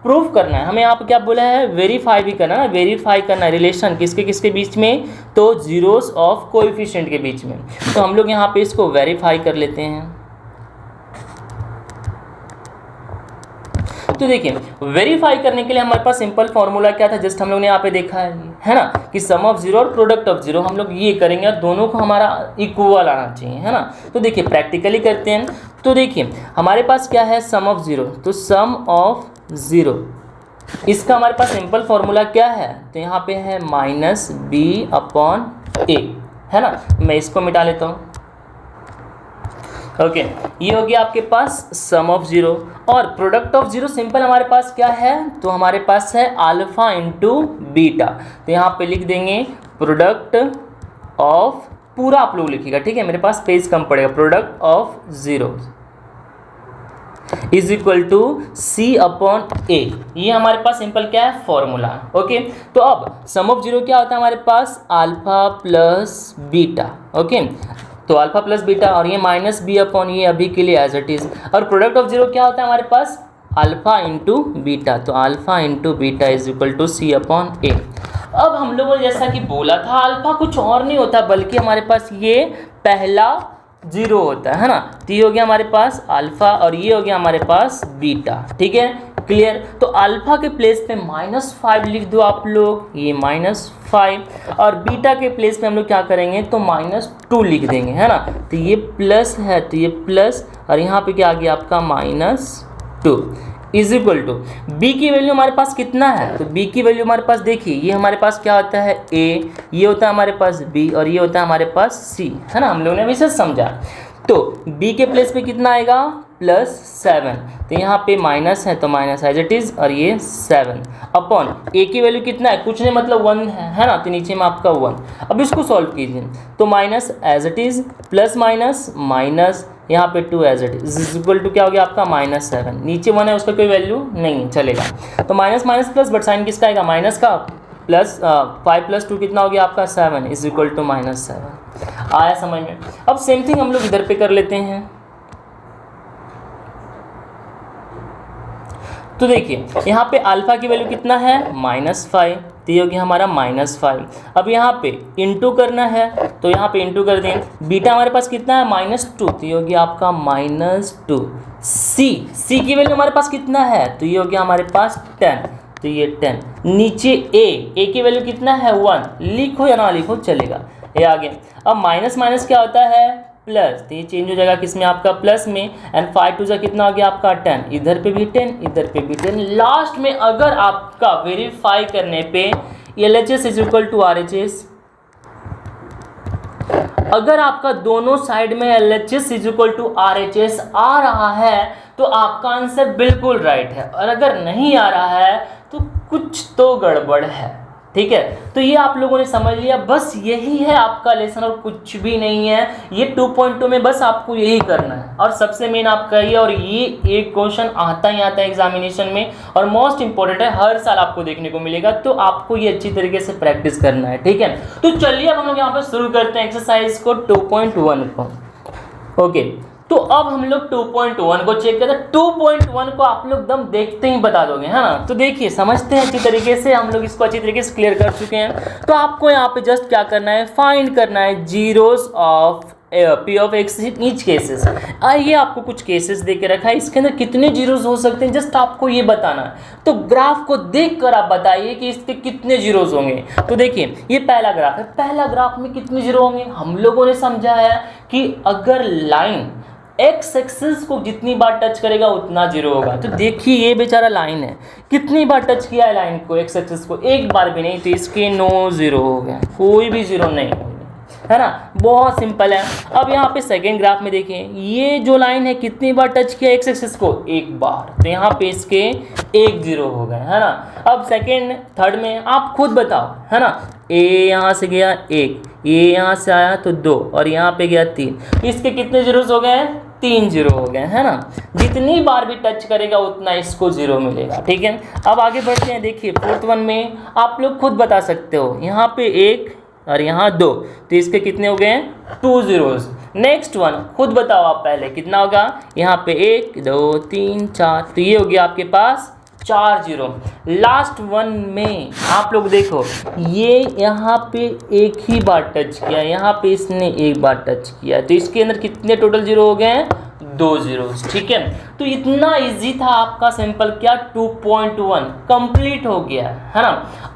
प्रूफ करना है, हमें यहाँ पे क्या बोला है, वेरीफाई भी करना है, वेरीफाई करना है रिलेशन किसके किसके बीच में, तो जीरोस ऑफ कोएफिशिएंट के बीच में। तो हम लोग यहाँ पे इसको वेरीफाई कर लेते हैं। तो देखिए वेरीफाई करने के लिए हमारे पास सिंपल फॉर्मूला क्या था, जस्ट हम लोग ने यहाँ पे देखा है ना, कि सम ऑफ 0 और प्रोडक्ट ऑफ 0 हम लोग ये करेंगे और दोनों को हमारा इक्वल आना चाहिए, है ना। तो देखिए प्रैक्टिकली करते हैं। तो देखिए हमारे पास क्या है, सम ऑफ 0, तो सम ऑफ 0 इसका हमारे पास सिंपल फॉर्मूला क्या है, तो यहाँ पे है -b/a, है ना। मैं इसको मिटा लेता हूँ। ओके, ये हो गया आपके पास सम ऑफ 0 और प्रोडक्ट ऑफ 0 सिंपल हमारे पास क्या है, तो हमारे पास है अल्फा इंटू बीटा। तो यहाँ पे लिख देंगे प्रोडक्ट ऑफ, पूरा आप लोग लिखिएगा, ठीक है, मेरे पास पेज कम पड़ेगा, product of 0 is equal to c/a। ये हमारे पास सिंपल क्या है, फॉर्मूला। ओके, तो अब सम ऑफ 0 क्या होता है हमारे पास, अल्फा प्लस बीटा। ओके, तो अल्फा प्लस बीटा और ये -b/, ये अभी के लिए एज इट इज। और प्रोडक्ट ऑफ 0 क्या होता है हमारे पास, अल्फा इंटू बीटा, तो alpha into beta is equal to c/a। अब हम लोगों ने जैसा कि बोला था अल्फा कुछ और नहीं होता बल्कि हमारे पास ये पहला 0 होता है ना। तो ये हो गया हमारे पास अल्फा और ये हो गया हमारे पास बीटा, ठीक है, क्लियर। तो अल्फा के प्लेस पे -5 लिख दो आप लोग, ये -5, और बीटा के प्लेस पे हम लोग क्या करेंगे, तो -2 लिख देंगे, है ना। तो ये प्लस है तो ये प्लस, और यहाँ पे क्या आ गया आपका -2 इज इक्वल टू बी की वैल्यू हमारे पास कितना है, तो बी की वैल्यू हमारे पास देखिए ये हमारे पास क्या होता है ए, ये होता है हमारे पास बी और ये होता है हमारे पास सी, है ना। हम लोगों ने अभी से समझा। तो b के प्लेस पे कितना आएगा, +7, तो यहाँ पे माइनस है तो माइनस एज इट इज़, और ये 7 अपॉन a की वैल्यू कितना है, कुछ नहीं मतलब 1 है ना, तो नीचे में आपका 1। अब इसको सॉल्व कीजिए तो minus as it is, plus minus minus, यहाँ पे 2 as it is equal to क्या हो गया आपका -7, नीचे 1 है उसका कोई वैल्यू नहीं चलेगा, तो minus minus plus, but sign किसका आएगा, माइनस का, प्लस 5 + 2 कितना हो गया आपका 7 इज इक्वल टू -7। आया समझ में। अब सेम थिंग हम लोग इधर पे कर लेते हैं। तो देखिए यहाँ पे अल्फा की वैल्यू कितना है, -5, तो ये हो गया हमारा -5। अब यहाँ पे इंटू करना है तो यहाँ पे इंटू कर दें। बीटा हमारे पास कितना है, -2, तो ये हो गया आपका -2। सी की वैल्यू हमारे पास कितना है, तो ये हो गया हमारे पास 10, तो ये 10। नीचे ए की वैल्यू कितना है 1, लिखो या ना लिखो चलेगा, ये आ गया। अब माइनस माइनस क्या होता है, प्लस, तो ये चेंज हो जाएगा किसमें आपका प्लस में, एंड 5 2 कितना हो गया आपका 10, इधर पे भी 10 इधर पे भी 10। लास्ट में अगर आपका वेरीफाई करने पे LHS is equal to RHS, अगर आपका दोनों साइड में LHS is equal to RHS आ रहा है तो आपका आंसर बिल्कुल राइट है, और अगर नहीं आ रहा है तो कुछ तो गड़बड़ है, ठीक है। तो ये आप लोगों ने समझ लिया, बस यही है आपका लेसन और कुछ भी नहीं है। ये 2.2 में बस आपको यही करना है, और सबसे मेन आपका ये, और ये एक क्वेश्चन आता ही आता है एग्जामिनेशन में, और मोस्ट इंपॉर्टेंट है, हर साल आपको देखने को मिलेगा, तो आपको ये अच्छी तरीके से प्रैक्टिस करना है, ठीक है। तो चलिए अब हम लोग यहाँ पर शुरू करते हैं एक्सरसाइज को 2.1 को। ओके, तो तो अब हम लोग 2.1 को चेक करते हैं। 2.1 को आप लोग एकदम देखते ही बता दोगे, है ना। तो देखिए समझते हैं अच्छी तरीके से, हम लोग इसको अच्छी तरीके से क्लियर कर चुके हैं। तो आपको यहाँ पे जस्ट क्या करना है, फाइंड करना है zeros of P of x in each cases. आइए आपको कुछ केसेस दे के रखा है, इसके अंदर कितने जीरोस हो सकते हैं जस्ट आपको ये बताना है। तो ग्राफ को देख कर आप बताइए कि इसके कितने जीरोस होंगे। तो देखिए ये पहला ग्राफ है, पहला ग्राफ में कितने जीरो होंगे। हम लोगों ने समझा है कि अगर लाइन एक्स एक्सिस को जितनी बार टच करेगा उतना जीरो होगा। तो देखिए ये बेचारा लाइन है, कितनी बार टच किया है लाइन को, एक्स एक्सिस को, एक बार भी नहीं, तो इसके 9 जीरो हो गए, कोई भी जीरो नहीं, है ना। बहुत सिंपल है। अब यहाँ पे सेकेंड ग्राफ में देखिए, ये जो लाइन है कितनी बार टच किया एक्स एक्सिस को, एक बार, तो यहाँ पे इसके 1 जीरो हो गए, है ना। अब सेकेंड थर्ड में आप खुद बताओ, है ना। ए यहाँ से गया 1, ये यहाँ से आया तो 2, और यहाँ पे गया 3, इसके कितने जीरोस हो गए, 3 जीरो हो गए, है ना। जितनी बार भी टच करेगा उतना इसको जीरो मिलेगा, ठीक है। अब आगे बढ़ते हैं। देखिए फोर्थ वन में आप लोग खुद बता सकते हो, यहाँ पे 1 और यहाँ 2, तो इसके कितने हो गए हैं, 2 जीरोस। नेक्स्ट वन खुद बताओ आप पहले, कितना होगा, यहाँ पे 1 2 3 4, तो ये हो गया आपके पास 4 जीरो। लास्ट वन में आप लोग देखो, ये यहाँ पे एक ही बार टच किया, यहाँ पे इसने एक बार टच किया, तो इसके अंदर कितने टोटल जीरो हो गए हैं, 2 जीरो, ठीक है। तो इतना इजी था आपका सिंपल क्या 2.1 कंप्लीट हो गया, है ना।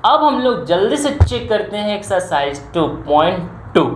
अब हम लोग जल्दी से चेक करते हैं एक्सरसाइज 2.2।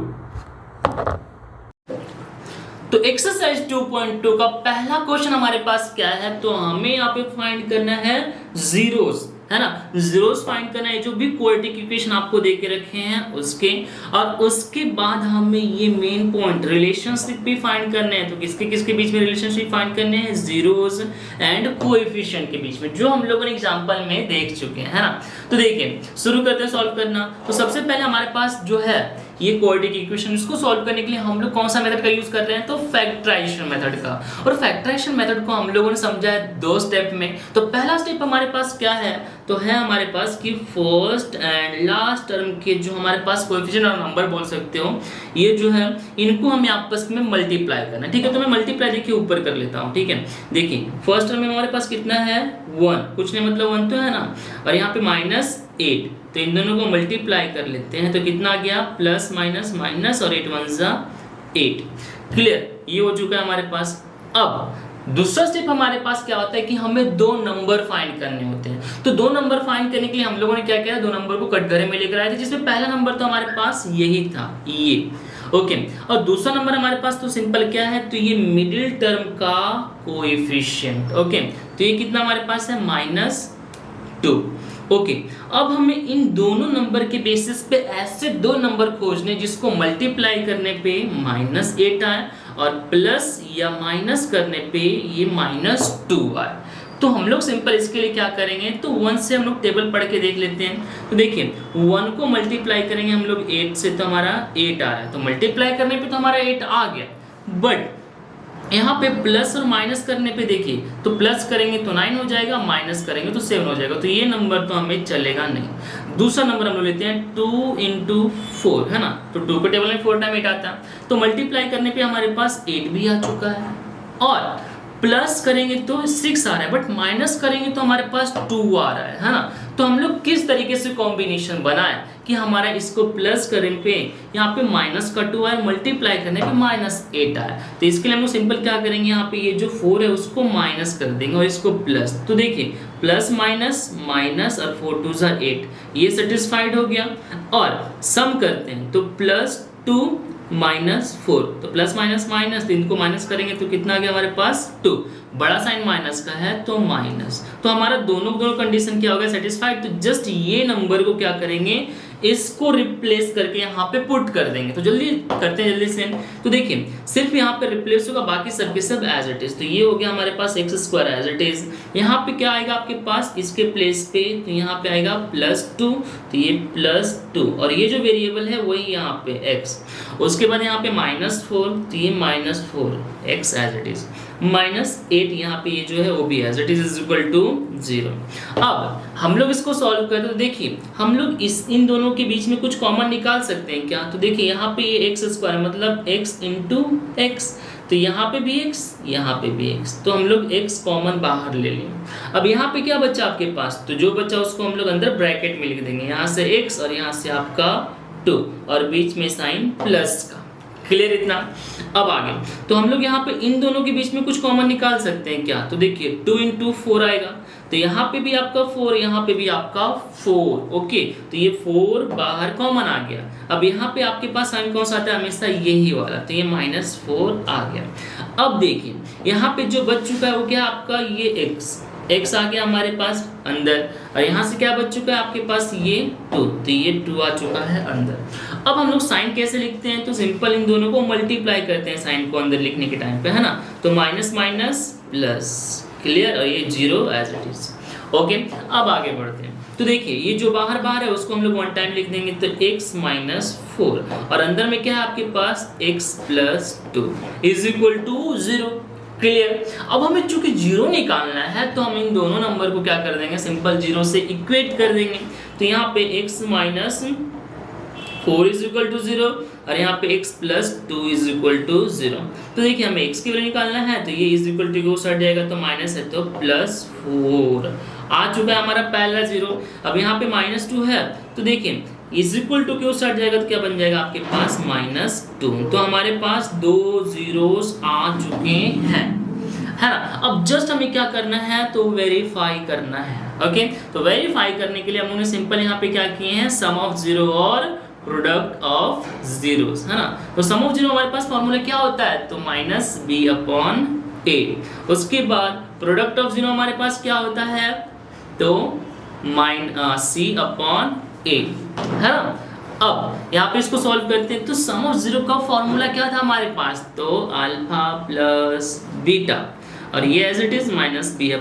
तो एक्सरसाइज 2.2 का पहला क्वेश्चन हमारे पास क्या है, तो हमें यहाँ पे फाइंड करना है जीरोस, है ना। जीरोस फाइंड करना है, जो भी क्वाड्रेटिक इक्वेशन आपको दे के रखे हैं उसके, और उसके बाद हमें ये मेन पॉइंट रिलेशनशिप भी फाइंड करने हैं। तो किसके किसके बीच में रिलेशनशिप फाइंड करने हैं, जीरोस एंड कोएफिशिएंट के बीच में, जो हम लोगों ने एग्जांपल में देख चुके हैं, है ना। तो देखिए शुरू करते हैं सॉल्व करना। तो सबसे पहले हमारे पास जो है ये क्वाड्रेटिक इक्वेशन, इसको सॉल्व करने के लिए हम लोग कौन सा मेथड का यूज कर रहे हैं, तो फैक्टराइजेशन मेथड का। और फैक्टराइजेशन मेथड को हम लोगों ने समझा है 2 स्टेप में। तो पहला स्टेप हमारे पास क्या है, तो है हमारे पास कि फर्स्ट एंड लास्ट टर्म के जो हमारे पास कोएफिशिएंट और नंबर बोल सकते हो, ये जो है इनको हमें आपस में मल्टीप्लाई करना है, ठीक है। तो मैं मल्टीप्लाई देखिए ऊपर कर लेता हूँ, ठीक है। देखिए फर्स्ट टर्म में हमारे पास कितना है, 1, कुछ नहीं मतलब 1 तो है ना, और यहाँ पे -8, तो इन दोनों को मल्टीप्लाई कर लेते हैं, तो कितना आ गया, प्लस माइनस माइनस, और 8 1 जा 8। क्लियर, ये हो चुका है हमारे पास। अब दूसरा स्टेप हमारे पास क्या होता है कि हमें 2 नंबर फाइंड करने होते हैं। तो 2 नंबर फाइंड करने के लिए हम लोगों ने क्या किया, 2 नंबर को कटघरे में लेकर आए थे, जिसमें पहला नंबर तो हमारे पास यही था, ये, ओके। और दूसरा नंबर हमारे पास तो सिंपल क्या है, तो ये मिडिल टर्म का कोएफिशिएंट, ओके। तो ये कितना हमारे पास है, -2, ओके। अब हमें इन दोनों नंबर के बेसिस पे ऐसे 2 नंबर खोजने जिसको मल्टीप्लाई करने पे -8 आए और प्लस या माइनस करने पे ये -2 आए। तो हम लोग सिंपल इसके लिए क्या करेंगे, तो 1 से हम लोग टेबल पढ़ के देख लेते हैं। तो देखिए 1 को मल्टीप्लाई करेंगे हम लोग 8 से, तो हमारा 8 आ रहा है, तो मल्टीप्लाई करने पे तो हमारा 8 आ गया। बट यहाँ पे प्लस और माइनस करने पे देखिए, तो प्लस करेंगे तो 9 हो जाएगा, माइनस करेंगे तो 7 हो जाएगा, तो ये नंबर तो हमें चलेगा नहीं। दूसरा नंबर हम लोग लेते हैं 2 × 4, है ना। तो 2 को टेबल में 4 टाइम 8 आता है, तो मल्टीप्लाई करने पे हमारे पास 8 भी आ चुका है, और प्लस करेंगे तो 6 आ रहा है, बट माइनस करेंगे तो हमारे पास 2 आ रहा है ना। तो हम लोग किस तरीके से कॉम्बिनेशन बनाए कि हमारा इसको प्लस करने पे यहाँ पे माइनस का 2 आए, मल्टीप्लाई करने पे -8 आए। तो इसके लिए हम लोग सिंपल क्या करेंगे, यहाँ पे ये जो 4 है उसको माइनस कर देंगे और इसको प्लस। तो देखिए प्लस माइनस माइनस और 4 2 जा 8, ये सेटिस्फाइड हो गया। और सम करते हैं तो +2 -4, तो प्लस माइनस माइनस, तो इनको माइनस करेंगे तो कितना आ गया हमारे पास 2, बड़ा साइन माइनस का है तो माइनस। तो हमारा दोनों कंडीशन क्या हो गया, सेटिस्फाइड। तो जस्ट ये नंबर को क्या करेंगे, इसको रिप्लेस करके यहाँ पे पुट कर देंगे। तो जल्दी करते हैं जल्दी से। तो देखिए सिर्फ यहाँ पे रिप्लेस होगा, बाकी सब के सब एज इट इज। तो ये हो गया हमारे पास x² एज इट इज। यहाँ पे क्या आएगा आपके पास, इसके प्लेस पे तो यहाँ पे आएगा +2, तो ये +2, और ये जो वेरिएबल है वही यहाँ पे x। उसके बाद यहाँ पे -4, तो ये -4 x एज इट इज, -8 यहाँ पे ये जो है वो भी as it is equal to 0। अब हम लोग इसको सॉल्व करें तो देखिए हम लोग इन दोनों के बीच में कुछ कॉमन निकाल सकते हैं क्या। तो देखिए यहाँ पे ये x² मतलब x × x, तो तो यहाँ पे भी x, यहाँ पे भी x, तो हम लोग x कॉमन बाहर ले लें। अब यहाँ पे क्या बचा आपके पास, तो जो बचा उसको हम लोग अंदर ब्रैकेट में लिख देंगे, यहाँ से x और यहाँ से आपका 2 और बीच में साइन प्लस का। क्लियर इतना। अब आगे तो हम लोग यहाँ पे इन दोनों के बीच में कुछ कॉमन निकाल सकते हैं क्या, तो देखिए 2 × 4 आएगा, तो यहाँ पे भी आपका 4, यहाँ पे भी आपका 4। ओके, तो ये 4 बाहर कॉमन आ गया। अब यहाँ पे आपके पास साइन कौन सा आता है, हमेशा यही वाला, तो ये -4 आ गया। अब देखिए यहाँ पे जो बच चुका है वो क्या आपका, ये x आ गया हमारे पास अंदर, और यहाँ से क्या बच चुका है आपके पास, ये 2, तो ये 2 आ चुका है अंदर। अब हम लोग साइन कैसे लिखते हैं, तो सिंपल इन दोनों को मल्टीप्लाई करते हैं साइन को अंदर लिखने के टाइम पे, है ना, तो माइनस माइनस प्लस। क्लियर, और ये 0 एज इट इज। ओके, अब आगे बढ़ते हैं। तो देखिए ये जो बाहर है उसको हम लोग वन टाइम लिख देंगे, तो x - 4 और अंदर में क्या है आपके पास, x + 2 = 0। क्लियर। अब हमें चूंकि 0 निकालना है तो हम इन दोनों नंबर को क्या कर देंगे, सिंपल 0 से इक्वेट कर देंगे। तो यहाँ पे x - 4 = 0 और यहाँ पे x + 2 = 0। तो देखिए हमें x की वैल्यू निकालना है, तो ये इक्वल टू को सट जाएगा, तो माइनस है तो +4 आ चुका है हमारा पहला 0। अब यहाँ पे -2 है, तो देखिए इक्वल टू क्यों सट जाएगा, तो क्या बन जाएगा आपके पास -2। तो हमारे पास 2 zeros आ चुके हैं, है ना। अब जस्ट हमें क्या करना है, तो वेरीफाई करना है। ओके, तो वेरीफाई करने के लिए हम लोगों ने सिंपल यहाँ पे क्या किए हैं, सम ऑफ 0 और प्रोडक्ट ऑफ जीरोस, है ना। तो सम ऑफ 0 हमारे पास फॉर्मूला क्या होता है, तो -b/a। उसके बाद प्रोडक्ट ऑफ 0 हमारे पास क्या होता है, तो c/a, है ना। अब यहाँ पे इसको सॉल्व करते हैं, तो सम ऑफ 0 का फॉर्मूला क्या था हमारे पास, तो अल्फा प्लस बीटा, और ये as it is -b/a।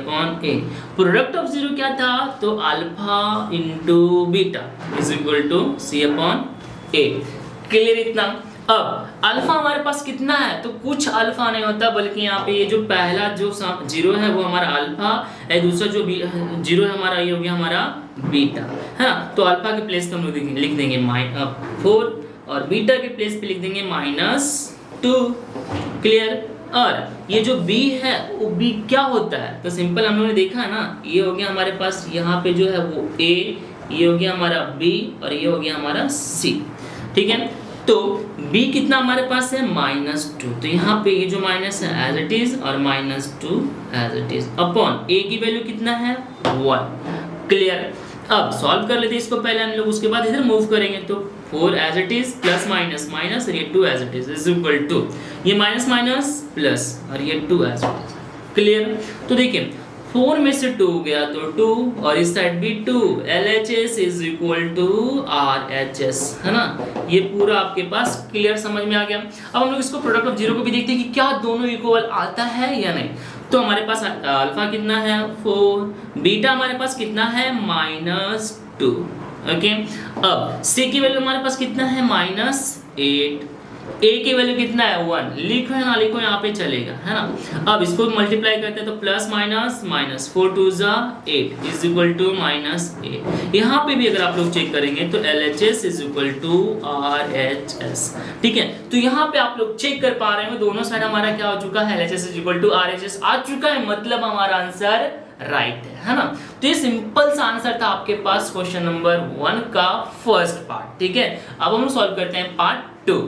Product of 0 क्या था, तो अल्फा × बीटा = c/a। क्लियर इतना। अब अल्फा हमारे पास कितना है, तो कुछ अल्फा नहीं होता, बल्कि यहाँ पे ये जो पहला जो 0 है वो हमारा अल्फा है, दूसरा जो 0 है हमारा ये हो गया हमारा बीटा, है ना। तो अल्फा के प्लेस पे हम लोग लिख देंगे 4 और बीटा के प्लेस पे लिख देंगे -2। क्लियर। और ये जो b है वो b क्या होता है, तो सिंपल हम लोगों ने देखा है ना, ये हो गया हमारे पास यहाँ पे जो है वो a, ये हो गया हमारा b और ये हो गया हमारा c। ठीक है, तो b कितना हमारे पास है, -2, तो यहाँ पे ये जो माइनस है एज इट इज और -2 as it is upon a की वैल्यू कितना है 1। क्लियर। अब सॉल्व कर लेते हैं इसको पहले हम लोग, उसके बाद इधर मूव करेंगे, तो 4 as it is plus minus minus और ये 2 as it is equal to ये माइनस माइनस प्लस और ये 2 एज इट इज। क्लियर। तो देखिए 4 में से 2 गया तो 2 और इस साइड भी 2, LHS is equal to RHS, है ना। ये पूरा आपके पास क्लियर समझ में आ गया। अब हम लोग इसको प्रोडक्ट ऑफ 0 को भी देखते हैं कि क्या दोनों इक्वल आता है या नहीं। तो हमारे पास अल्फा कितना है 4, बीटा हमारे पास कितना है -2। ओके, अब c की वैल्यू हमारे पास कितना है -8, a की वैल्यू कितना है 1, लिखो है ना लिखो यहाँ पे चलेगा, है ना। अब इसको मल्टीप्लाई करते हैं तो plus minus minus 4 2 8 is equal to -8। यहाँ पे भी अगर आप लोग चेक करेंगे तो LHS is equal to RHS। ठीक है, तो यहाँ पे आप लोग चेक कर पा रहे हो दोनों साइड हमारा क्या हो चुका है, LHS is equal to RHS आ चुका है, मतलब हमारा आंसर राइट है ना। तो ये सिंपल सा आंसर था आपके पास क्वेश्चन नंबर 1 का फर्स्ट पार्ट। ठीक है, अब हम सॉल्व करते हैं पार्ट 2।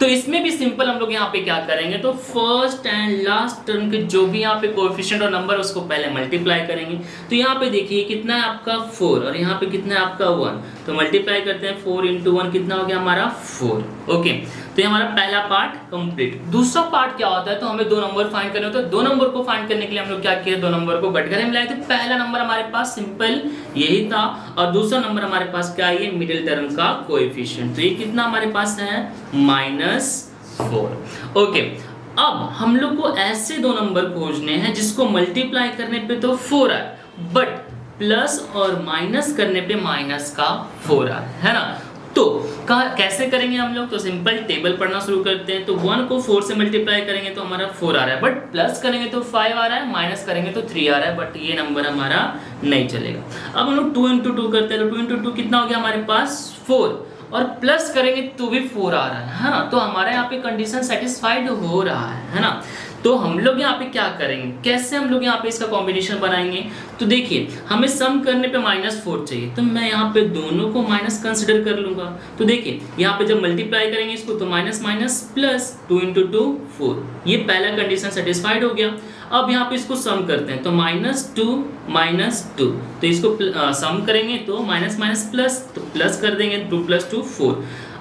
तो इसमें भी सिंपल हम लोग यहाँ पे क्या करेंगे, तो फर्स्ट एंड लास्ट टर्म के जो भी यहाँ पे कोएफिशिएंट और नंबर उसको पहले मल्टीप्लाई करेंगे। तो यहाँ पे देखिए कितना है आपका 4 और यहाँ पे कितना है आपका 1, तो मल्टीप्लाई करते हैं 4 × 1 कितना हो गया हमारा 4। ओके, तो ये हमारा पहला पार्ट कंप्लीट। दूसरा पार्ट क्या होता है, तो हमें 2 नंबर फाइंड करने होते हैं। 2 नंबर को फाइंड करने के लिए हम लोग क्या किए, 2 नंबर को गठगढ़े मिलाए थे। पहला नंबर हमारे पास सिंपल यही था और दूसरा नंबर हमारे पास क्या है, ये मिडिल टर्म का कोएफिशिएंट, तो ये कितना हमारे पास है -4। ओके, अब हम लोग को ऐसे 2 नंबर खोजने हैं जिसको मल्टीप्लाई करने पे तो 4 आए, बट प्लस और माइनस करने पे माइनस का 4 आए, है ना। तो कैसे करेंगे हम लोग, तो सिंपल टेबल पढ़ना शुरू करते हैं। तो 1 को 4 से मल्टीप्लाई करेंगे तो हमारा 4 आ रहा है, बट प्लस करेंगे तो 5 आ रहा है, माइनस करेंगे तो 3 आ रहा है, बट ये नंबर हमारा नहीं चलेगा। अब हम लोग 2 × 2 करते हैं, तो 2 × 2 कितना हो गया हमारे पास 4 और प्लस करेंगे तो भी 4 आ रहा है ना, तो हमारा यहाँ पे कंडीशन सेटिस्फाइड हो रहा है ना। तो हम लोग यहाँ पे क्या करेंगे, कैसे हम लोग यहाँ पे इसका कॉम्बिनेशन बनाएंगे, तो देखिए हमें सम करने पे -4 चाहिए, तो मैं यहाँ पे दोनों को माइनस कंसिडर कर लूंगा। तो देखिए यहाँ पे जब मल्टीप्लाई करेंगे इसको तो माइनस माइनस प्लस 2 × 2 4, ये पहला कंडीशन सेटिस्फाइड हो गया। अब यहाँ पे इसको सम करते हैं तो -2 तो इसको सम करेंगे तो माइनस माइनस प्लस, तो प्लस कर देंगे 2 + 2 4,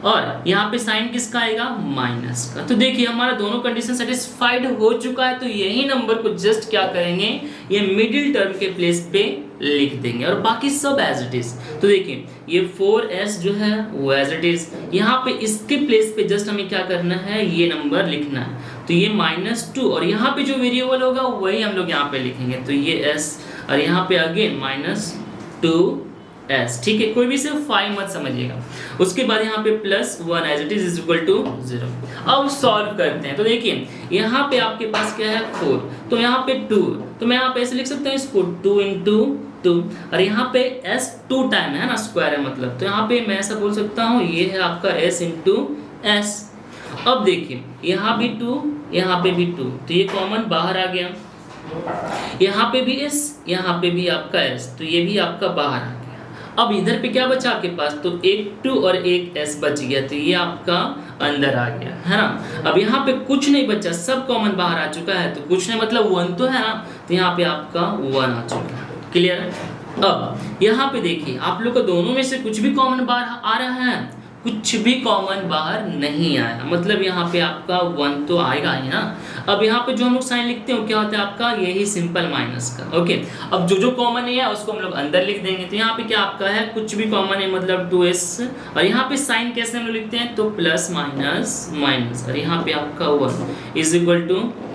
और यहाँ पे साइन किसका आएगा, माइनस का। तो देखिए हमारा दोनों कंडीशन सेटिस्फाइड हो चुका है, तो यही नंबर को जस्ट क्या करेंगे, ये मिडिल टर्म के प्लेस पे लिख देंगे और बाकी सब एज इट इज। तो देखिए ये 4s जो है वो एज इट इज, यहाँ पे इसके प्लेस पे जस्ट हमें क्या करना है, ये नंबर लिखना है। तो ये -2 और यहाँ पे जो वेरिएबल होगा वही हम लोग यहाँ पे लिखेंगे, तो ये s और यहाँ पे अगेन -2s, ठीक है, कोई भी सिर्फ 5 मत समझिएगा। उसके बाद यहाँ पे +1 एज इट इज = 0। अब सॉल्व करते हैं, तो देखिए यहाँ पे आपके पास क्या है 4, तो यहाँ पे 2, तो मैं यहाँ पे ऐसे लिख सकता हूँ इसको 2 × 2, और यहाँ पे s 2 टाइम है ना, स्क्वायर है मतलब, तो यहाँ पे मैं ऐसा बोल सकता हूँ ये है आपका s × s। अब देखिए यहाँ भी 2, यहाँ पे भी 2, तो ये कॉमन बाहर आ गया, यहाँ पे भी s, यहाँ पे भी आपका s, तो ये भी आपका बाहर आ गया। अब इधर पे क्या बचा आपके पास, तो एक 2 और एक s बच गया, तो ये आपका अंदर आ गया है ना। अब यहाँ पे कुछ नहीं बचा, सब कॉमन बाहर आ चुका है, तो कुछ नहीं मतलब 1 तो है ना, तो यहाँ पे आपका 1 आ चुका है, क्लियर है। अब यहाँ पे देखिए आप लोग को दोनों में से कुछ भी कॉमन बाहर आ रहा है, कुछ भी कॉमन बाहर नहीं आया, मतलब यहाँ पे आपका 1 तो आएगा ही ना। अब यहाँ पे जो हम लोग साइन लिखते हैं क्या होता है आपका, यही सिंपल माइनस का, ओके। अब जो कॉमन है उसको हम लोग अंदर लिख देंगे, तो यहाँ पे क्या आपका है, कुछ भी कॉमन है मतलब 2s, और यहाँ पे साइन कैसे हम लोग लिखते हैं, तो प्लस माइनस माइनस, और यहाँ पे आपका 1 =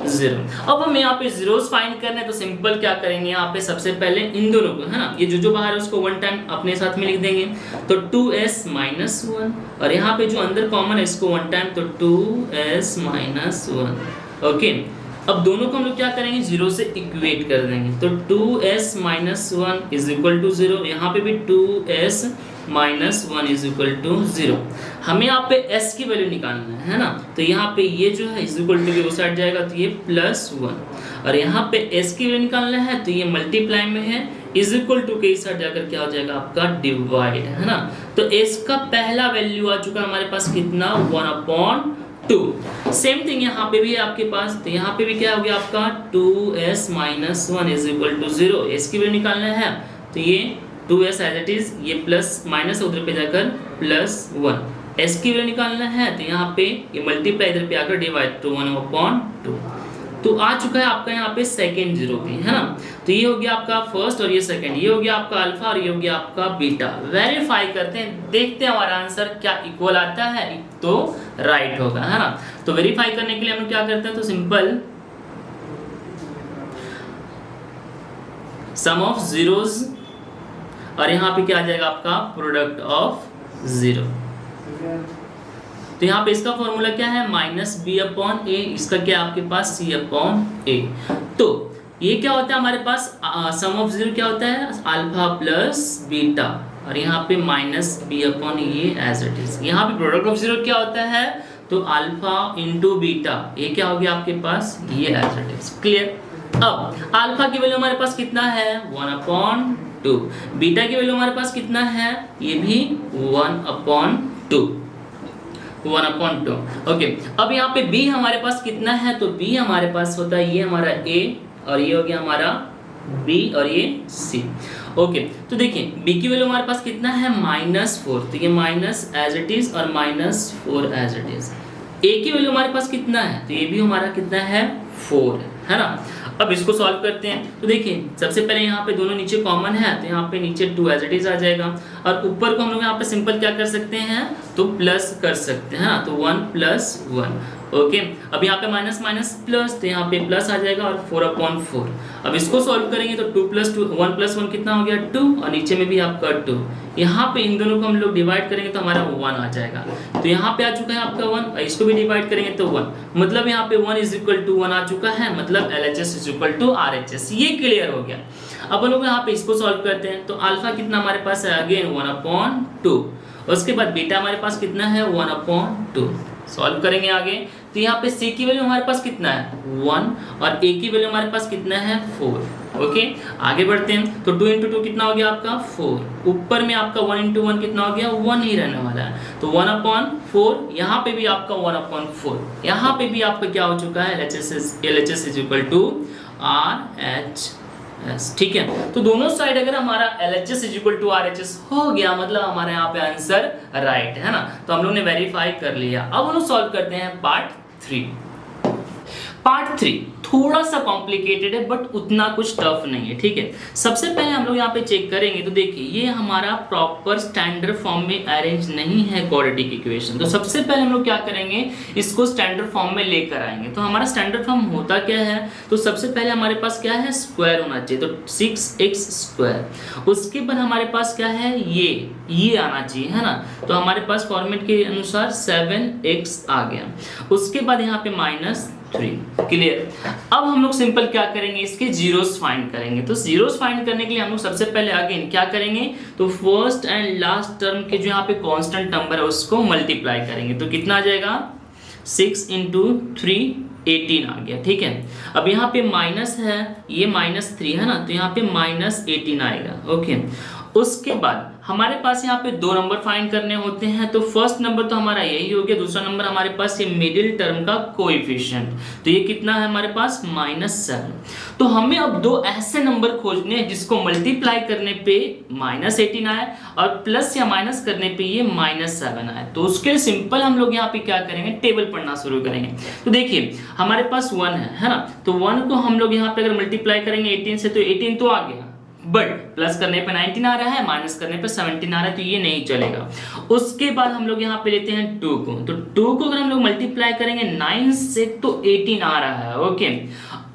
0। अब हम यहाँ पे जीरोस फाइंड करना है, तो सिंपल क्या करेंगे, यहाँ पे सबसे पहले इन दोनों को है ना, ये जो बाहर है उसको 1 टाइम अपने साथ में लिख देंगे, तो 2s - 1, और यहाँ पे जो अंदर कॉमन है इसको 1 टाइम, तो 2s - 1, ओके। अब दोनों को हम लोग क्या करेंगे, 0 से इक्वेट कर देंगे, तो 2s - 1 = 0, यहाँ पे भी 2s - 1 = 0। हमें यहाँ पे s की वैल्यू निकालना है ना, तो यहाँ पे ये जो है इक्वल टू के उस साइड जाएगा, तो ये +1, और यहाँ पे s की वैल्यू निकालना है, तो ये मल्टीप्लाई में है, इक्वल टू के इस साइड जाकर क्या हो जाएगा आपका डिवाइड, है ना। तो s का पहला वैल्यू आ चुका है हमारे पास कितना, 1/2। सेम थिंग यहाँ पे भी है आपके पास, तो यहाँ पे भी क्या हो गया आपका 2s - 1 = 0, s की वैल्यू निकालना है, तो ये 2s एज इट इज, ये प्लस माइनस उधर पे जाकर +1, s की वैल्यू निकालना है, तो यहाँ पे ये मल्टीप्लाई इधर पे आकर डिवाइड, तो 1/2। तो आ चुका है आपका यहाँ पे सेकंड 0 भी, है ना। तो ये हो गया आपका फर्स्ट और ये सेकंड, ये हो गया आपका अल्फा और ये हो गया आपका बीटा। वेरीफाई करते हैं, देखते हैं हमारा आंसर क्या इक्वल आता है, तो राइट होगा, है ना। तो वेरीफाई करने के लिए हम क्या करते हैं, तो सिंपल सम ऑफ जीरोस, और यहाँ पे क्या आ जाएगा आपका प्रोडक्ट ऑफ 0। तो यहाँ पे इसका फॉर्मूला क्या है, -b/a, इसका क्या आपके पास c/a। तो ये क्या होता है हमारे पास, सम ऑफ 0 क्या होता है, अल्फा प्लस बीटा, और यहाँ पे -b/a एज इट इज। यहाँ पे प्रोडक्ट ऑफ 0 क्या होता है, तो अल्फा × बीटा, ये क्या हो गया आपके पास, ये एज इट इज, क्लियर। अब अल्फा की वैल्यू हमारे पास कितना है, 1/2, बीटा की वैल्यू हमारे पास कितना है, ये भी 1/2, 1/2, ओके। अब यहाँ पे b हमारे पास कितना है, तो b हमारे पास होता है ये हमारा a, और ये हो गया हमारा b, और ये c, ओके। तो देखिए b की वैल्यू हमारे पास कितना है, -4, तो ये माइनस एज इट इज और -4 एज इट इज। a की वैल्यू हमारे पास कितना है, तो ये भी हमारा कितना है, 4 है ना। अब इसको सॉल्व करते हैं, तो देखिए सबसे पहले यहाँ पे दोनों नीचे कॉमन है, तो यहाँ पे नीचे 2 एज इट इज आ जाएगा, और ऊपर को हम लोग यहाँ पे सिंपल क्या कर सकते हैं, तो प्लस कर सकते हैं, तो 1 + 1, ओके। अब यहाँ पे माइनस माइनस प्लस, तो यहाँ पे प्लस आ जाएगा, और 4/4। अब इसको सॉल्व करेंगे तो 2 + 2, 1 + 1 कितना हो गया, 2, और नीचे में भी आपका 2। यहाँ पे इन दोनों को हम लोग डिवाइड करेंगे तो हमारा 1 आ जाएगा, तो यहाँ पे आ चुका है आपका 1, इसको भी डिवाइड करेंगे तो 1, मतलब यहाँ पे 1 = 1 आ चुका है, मतलब LHS = RHS, ये क्लियर हो गया। अब हम लोग यहाँ पे इसको सॉल्व करते हैं, तो अल्फा कितना हमारे पास है, अगेन 1/2। उसके बाद बीटा हमारे पास कितना है, 1/2। सॉल्व करेंगे आगे, तो यहाँ पे c की वैल्यू हमारे पास कितना है, 1, और a की वैल्यू हमारे पास कितना है, 4। ओके, आगे बढ़ते हैं, तो 2 × 2 कितना हो गया आपका, 4। ऊपर में आपका 1 × 1 कितना हो गया, 1 ही रहने वाला है, तो 1/4। यहाँ पे भी आपका 1/4, यहाँ पे भी आपका क्या हो चुका है, LHS is equal to RHS। ठीक है, तो दोनों साइड अगर हमारा LHS is equal to RHS हो गया, मतलब हमारे यहाँ पे आंसर राइट है ना, तो हम लोग ने वेरीफाई कर लिया। अब हम लोग सॉल्व करते हैं पार्ट 3। पार्ट 3 थोड़ा सा कॉम्प्लिकेटेड है, बट उतना कुछ टफ नहीं है। ठीक है, सबसे पहले हम लोग यहाँ पे चेक करेंगे, तो देखिए ये हमारा प्रॉपर स्टैंडर्ड फॉर्म में अरेंज नहीं है क्वाड्रेटिक इक्वेशन। तो सबसे पहले हम लोग क्या करेंगे, इसको स्टैंडर्ड फॉर्म में लेकर आएंगे। तो हमारा स्टैंडर्ड फॉर्म होता क्या है, तो सबसे पहले हमारे पास क्या है, स्क्वायर होना चाहिए, तो 6x²। उसके बाद हमारे पास क्या है, ये आना चाहिए, है ना, तो हमारे पास फॉर्मेट के अनुसार 7x आ गया। उसके बाद यहाँ पे -3। क्लियर। अब हम लोग सिंपल क्या करेंगे, इसके जीरोस फाइंड करेंगे। तो जीरोस फाइंड करने के लिए हम लोग सबसे पहले अगेन क्या करेंगे, तो फर्स्ट एंड लास्ट टर्म के जो यहाँ पे कांस्टेंट नंबर है उसको मल्टीप्लाई करेंगे, तो कितना आ जाएगा, 6 × 3 18 आ गया। ठीक है, अब यहाँ पे माइनस है, ये -3 है ना, तो यहाँ पे -18 आएगा। ओके, उसके बाद हमारे पास यहाँ पे 2 नंबर फाइंड करने होते हैं। तो फर्स्ट नंबर तो हमारा यही हो गया, दूसरा नंबर हमारे पास ये मिडिल टर्म का कोएफिशिएंट, तो ये कितना है हमारे पास, -7। तो हमें अब 2 ऐसे नंबर खोजने हैं जिसको मल्टीप्लाई करने पे -18 आए और प्लस या माइनस करने पे ये -7 आए। तो उसके लिए सिंपल हम लोग यहाँ पे क्या करेंगे, टेबल पढ़ना शुरू करेंगे। तो देखिए हमारे पास 1 है ना, तो 1 को हम लोग यहाँ पे अगर मल्टीप्लाई करेंगे 18 से, तो 18 तो आ गया, बट प्लस करने पे 19 आ रहा है, माइनस करने पे 17 आ रहा है, तो ये नहीं चलेगा। उसके बाद हम लोग यहाँ पे लेते हैं 2 को, तो 2 को अगर हम लोग मल्टीप्लाई करेंगे 9 से, तो 18 आ रहा है। ओके,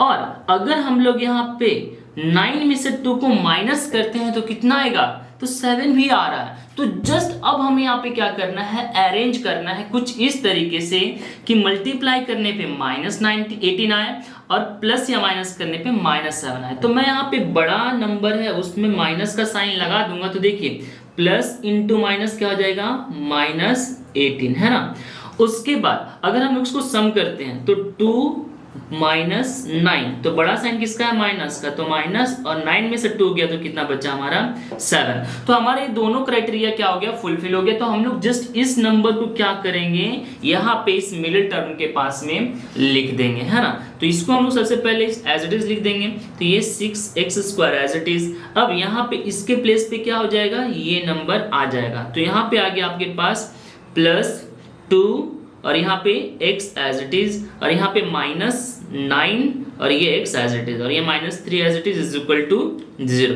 और अगर हम लोग यहाँ पे 9 में से 2 को माइनस करते हैं तो कितना आएगा, तो 7 भी आ रहा है। तो जस्ट अब हमें यहाँ पे क्या करना है, अरेंज करना है कुछ इस तरीके से कि मल्टीप्लाई करने पे -18 आए और प्लस या माइनस करने पे -7 आए। तो मैं यहाँ पे बड़ा नंबर है उसमें माइनस का साइन लगा दूंगा, तो देखिए प्लस इंटू माइनस क्या हो जाएगा, -18 है ना। उसके बाद अगर हम उसको सम करते हैं तो 2 -9, तो बड़ा साइन किसका है, माइनस का, तो माइनस, और 9 में से 2 गया तो कितना बचा हमारा, 7। तो हमारे दोनों क्राइटेरिया क्या हो गया, फुलफिल हो गया। तो हम लोग जस्ट इस नंबर को क्या करेंगे, यहाँ पे इस मिडिल टर्म के पास में लिख देंगे, है ना। तो इसको हम लोग सबसे पहले एज इट इज लिख देंगे, तो ये 6x² एज इट इज। अब यहाँ पे इसके प्लेस पे क्या हो जाएगा, ये नंबर आ जाएगा। तो यहाँ पे आ गया आपके पास +2 और यहाँ पे x एज इट इज, और यहाँ पे -9 और ये x एज इट इज, और ये -3 as it is equal to 0।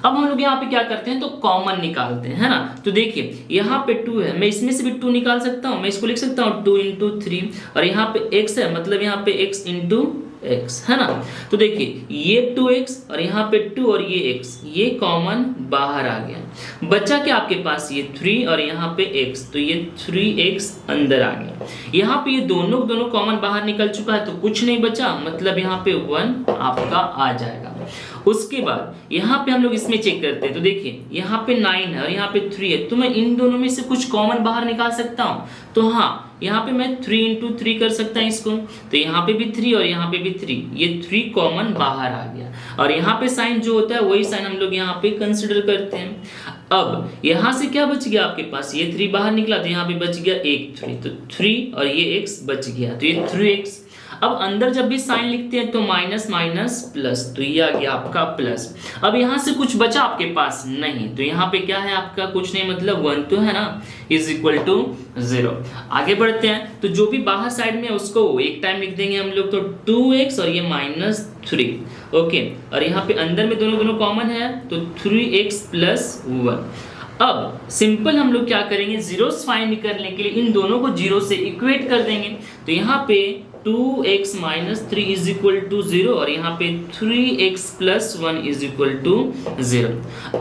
अब हम लोग यहाँ पे क्या करते हैं, तो कॉमन निकालते हैं, है ना। तो देखिए यहाँ पे 2 है, मैं इसमें से भी 2 निकाल सकता हूँ, मैं इसको लिख सकता हूँ 2 × 3, और यहाँ पे x है, मतलब यहाँ पे x × x, है ना। तो देखिए ये 2x और यहाँ पे 2 और ये x, ये कॉमन बाहर आ गया। बचा क्या आपके पास, ये 3 और यहाँ पे x, तो ये 3x अंदर आ गया। यहाँ पे ये दोनों कॉमन बाहर निकल चुका है, तो कुछ नहीं बचा, मतलब यहाँ पे 1 आपका आ जाएगा। उसके बाद यहाँ पे हम लोग इसमें चेक करते हैं, तो देखिए यहाँ पे 9 है और यहाँ पे 3 है, तो मैं इन दोनों में से कुछ कॉमन बाहर निकाल सकता हूँ। तो हाँ, यहाँ पे मैं 3 × 3 कर सकता हूँ इसको, तो यहाँ पे भी 3 और यहाँ पे भी 3, ये 3 कॉमन बाहर आ गया। और यहाँ पे साइन जो होता है वही साइन हम लोग यहाँ पे कंसिडर करते हैं। अब यहाँ से क्या बच गया आपके पास, ये 3 बाहर निकला, तो यहाँ पे बच गया एक 3, तो 3 और ये x बच गया, तो ये 3x। अब अंदर जब भी साइन लिखते हैं तो माइनस माइनस प्लस, तो ये आ गया आपका प्लस। अब यहाँ से कुछ बचा आपके पास नहीं, तो यहाँ पे क्या है आपका, कुछ नहीं, मतलब 1 तो है ना, इज इक्वल टू 0। आगे बढ़ते हैं, तो जो भी बाहर साइड में है उसको एक टाइम लिख देंगे हम लोग, तो 2x और ये -3। ओके, और यहाँ पे अंदर में दोनों कॉमन है, तो 3x + 1। अब सिंपल हम लोग क्या करेंगे, जीरोस फाइंड करने के लिए इन दोनों को 0 से इक्वेट कर देंगे। तो यहाँ पे 2x - 3 इज इक्वल टू 0 और यहाँ पे 3x + 1 इज इक्वल टू 0।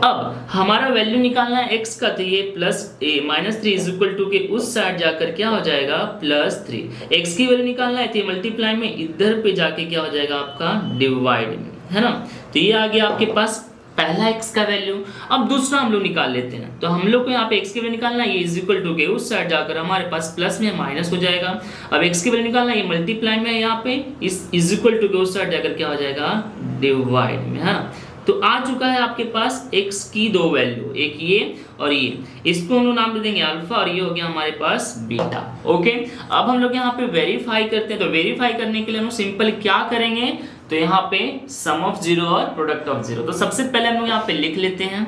अब हमारा वैल्यू निकालना है x का, तो ये -3 इज इक्वल टू के उस साइड जाकर क्या हो जाएगा, +3। x की वैल्यू निकालना है, तो ये मल्टीप्लाई में इधर पे जाके क्या हो जाएगा आपका, डिवाइड में, है ना। तो ये आ गया आपके पास पहला x का वैल्यू। अब दूसरा हम लोग निकाल लेते हैं, तो हम लोग को यहाँ पे x की वैल्यू निकालना है, ये इज इक्वल टू के उस साइड जाकर हमारे पास प्लस में माइनस हो जाएगा। अब x की वैल्यू निकालना है, ये मल्टीप्लाई में है, यहाँ पे इस इज इक्वल टू के उस साइड जाकर क्या हो जाएगा, डिवाइड में, है ना। तो आ चुका है आपके पास x की दो वैल्यू, एक ये और ये, इसको हम लोग नाम दे देंगे अल्फा और ये हो गया हमारे पास बीटा। ओके, अब हम लोग यहाँ पे वेरीफाई करते हैं, तो वेरीफाई करने के लिए हम सिंपल क्या करेंगे, तो यहाँ पे सम ऑफ जीरो और प्रोडक्ट ऑफ जीरो। तो सबसे पहले हम लोग यहाँ पे लिख लेते हैं।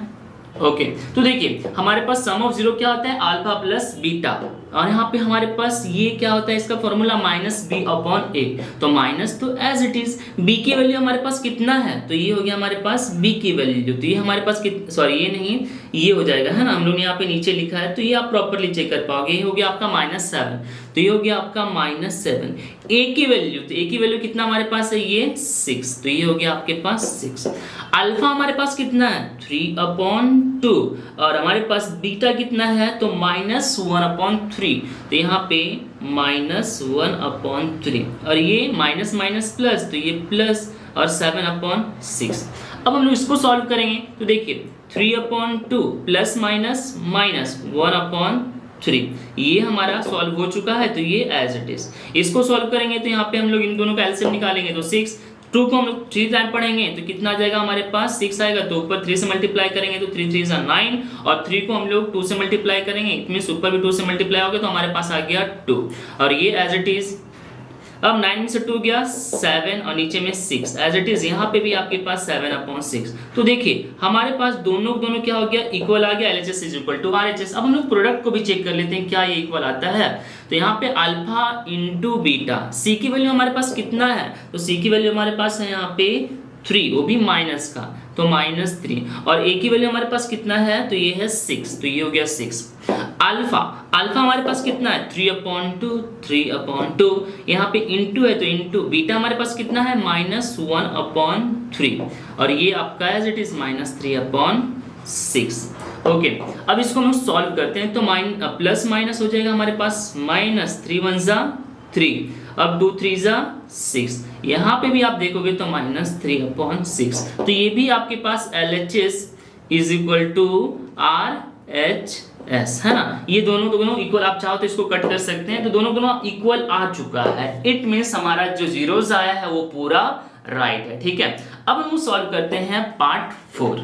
ओके, तो देखिए हमारे पास सम ऑफ जीरो क्या होता है, अल्फा प्लस बीटा, और यहाँ पे हमारे पास ये क्या होता है, इसका फॉर्मूला माइनस बी अपॉन ए। तो माइनस तो एज इट इज, बी की वैल्यू हमारे पास कितना है, तो ये हो गया हमारे पास बी की वैल्यू, तो ये हमारे पास सॉरी ये नहीं, ये हो जाएगा, है ना, हम लोग ने यहाँ पे नीचे लिखा है, तो ये आप प्रॉपरली चेक कर पाओगे, ये हो गया आपका -7, तो ये हो गया आपका -7। ए की वैल्यू, तो ए की वैल्यू कितना हमारे पास है, ये 6, तो ये हो गया आपके पास 6। अल्फा हमारे पास कितना है, 3/2, और हमारे पास बीटा कितना है, तो -1/3, तो यहाँ पे -1/3, और ये माइनस माइनस प्लस, तो ये प्लस, और 7/6। अब हम लोग इसको सॉल्व करेंगे, तो देखिए 3/2 प्लस माइनस माइनस 1/3, ये हमारा सॉल्व हो चुका है, तो ये एज इट इज। इसको सॉल्व करेंगे तो यहाँ पे हम लोग इन दोनों का एलसीएम निकालेंगे, तो 6, 2 को हम लोग 3 टाइम पढ़ेंगे तो कितना आ जाएगा हमारे पास, 6 आएगा, तो ऊपर 3 से मल्टीप्लाई करेंगे तो 3 3 जा 9, और 3 को हम लोग 2 से मल्टीप्लाई करेंगे, इट मींस ऊपर भी 2 से मल्टीप्लाई हो गया, तो हमारे पास आ गया 2, और ये एज इट इज। अब 9 में से 2 गया 7, और नीचे में 6 एज इट इज, यहाँ पे भी आपके पास 7/6। तो देखिए हमारे पास दोनों क्या हो गया, इक्वल आ गया, LHS is equal to RHS। अब हम लोग प्रोडक्ट को भी चेक कर लेते हैं क्या ये इक्वल आता है, तो यहाँ पे अल्फा इंटू बीटा, सी की वैल्यू हमारे पास कितना है, तो सी की वैल्यू हमारे पास है यहाँ पे 3, वो भी माइनस का, तो -3, और ए की वैल्यू हमारे पास कितना है, तो ये है 6, तो ये हो गया 6। अल्फा हमारे पास कितना है, 3/2, यहाँ पे इंटू है तो इंटू, बीटा हमारे पास कितना है, -1/3, और ये आपका एज इट इज -3/6। ओके, अब इसको हम सॉल्व करते हैं, तो प्लस माइनस हो जाएगा हमारे पास, -3 1 जा 3, अब 2 3 जा 6, यहाँ पे भी आप देखोगे तो -3/6, तो ये भी आपके पास LHS is equal to RHS, है ना। ये दोनों इक्वल, आप चाहो तो इसको कट कर सकते हैं, तो दोनों इक्वल आ चुका है, इट मीन्स हमारा जो जीरोस आया है वो पूरा राइट है, ठीक है। अब हम सॉल्व करते हैं पार्ट 4।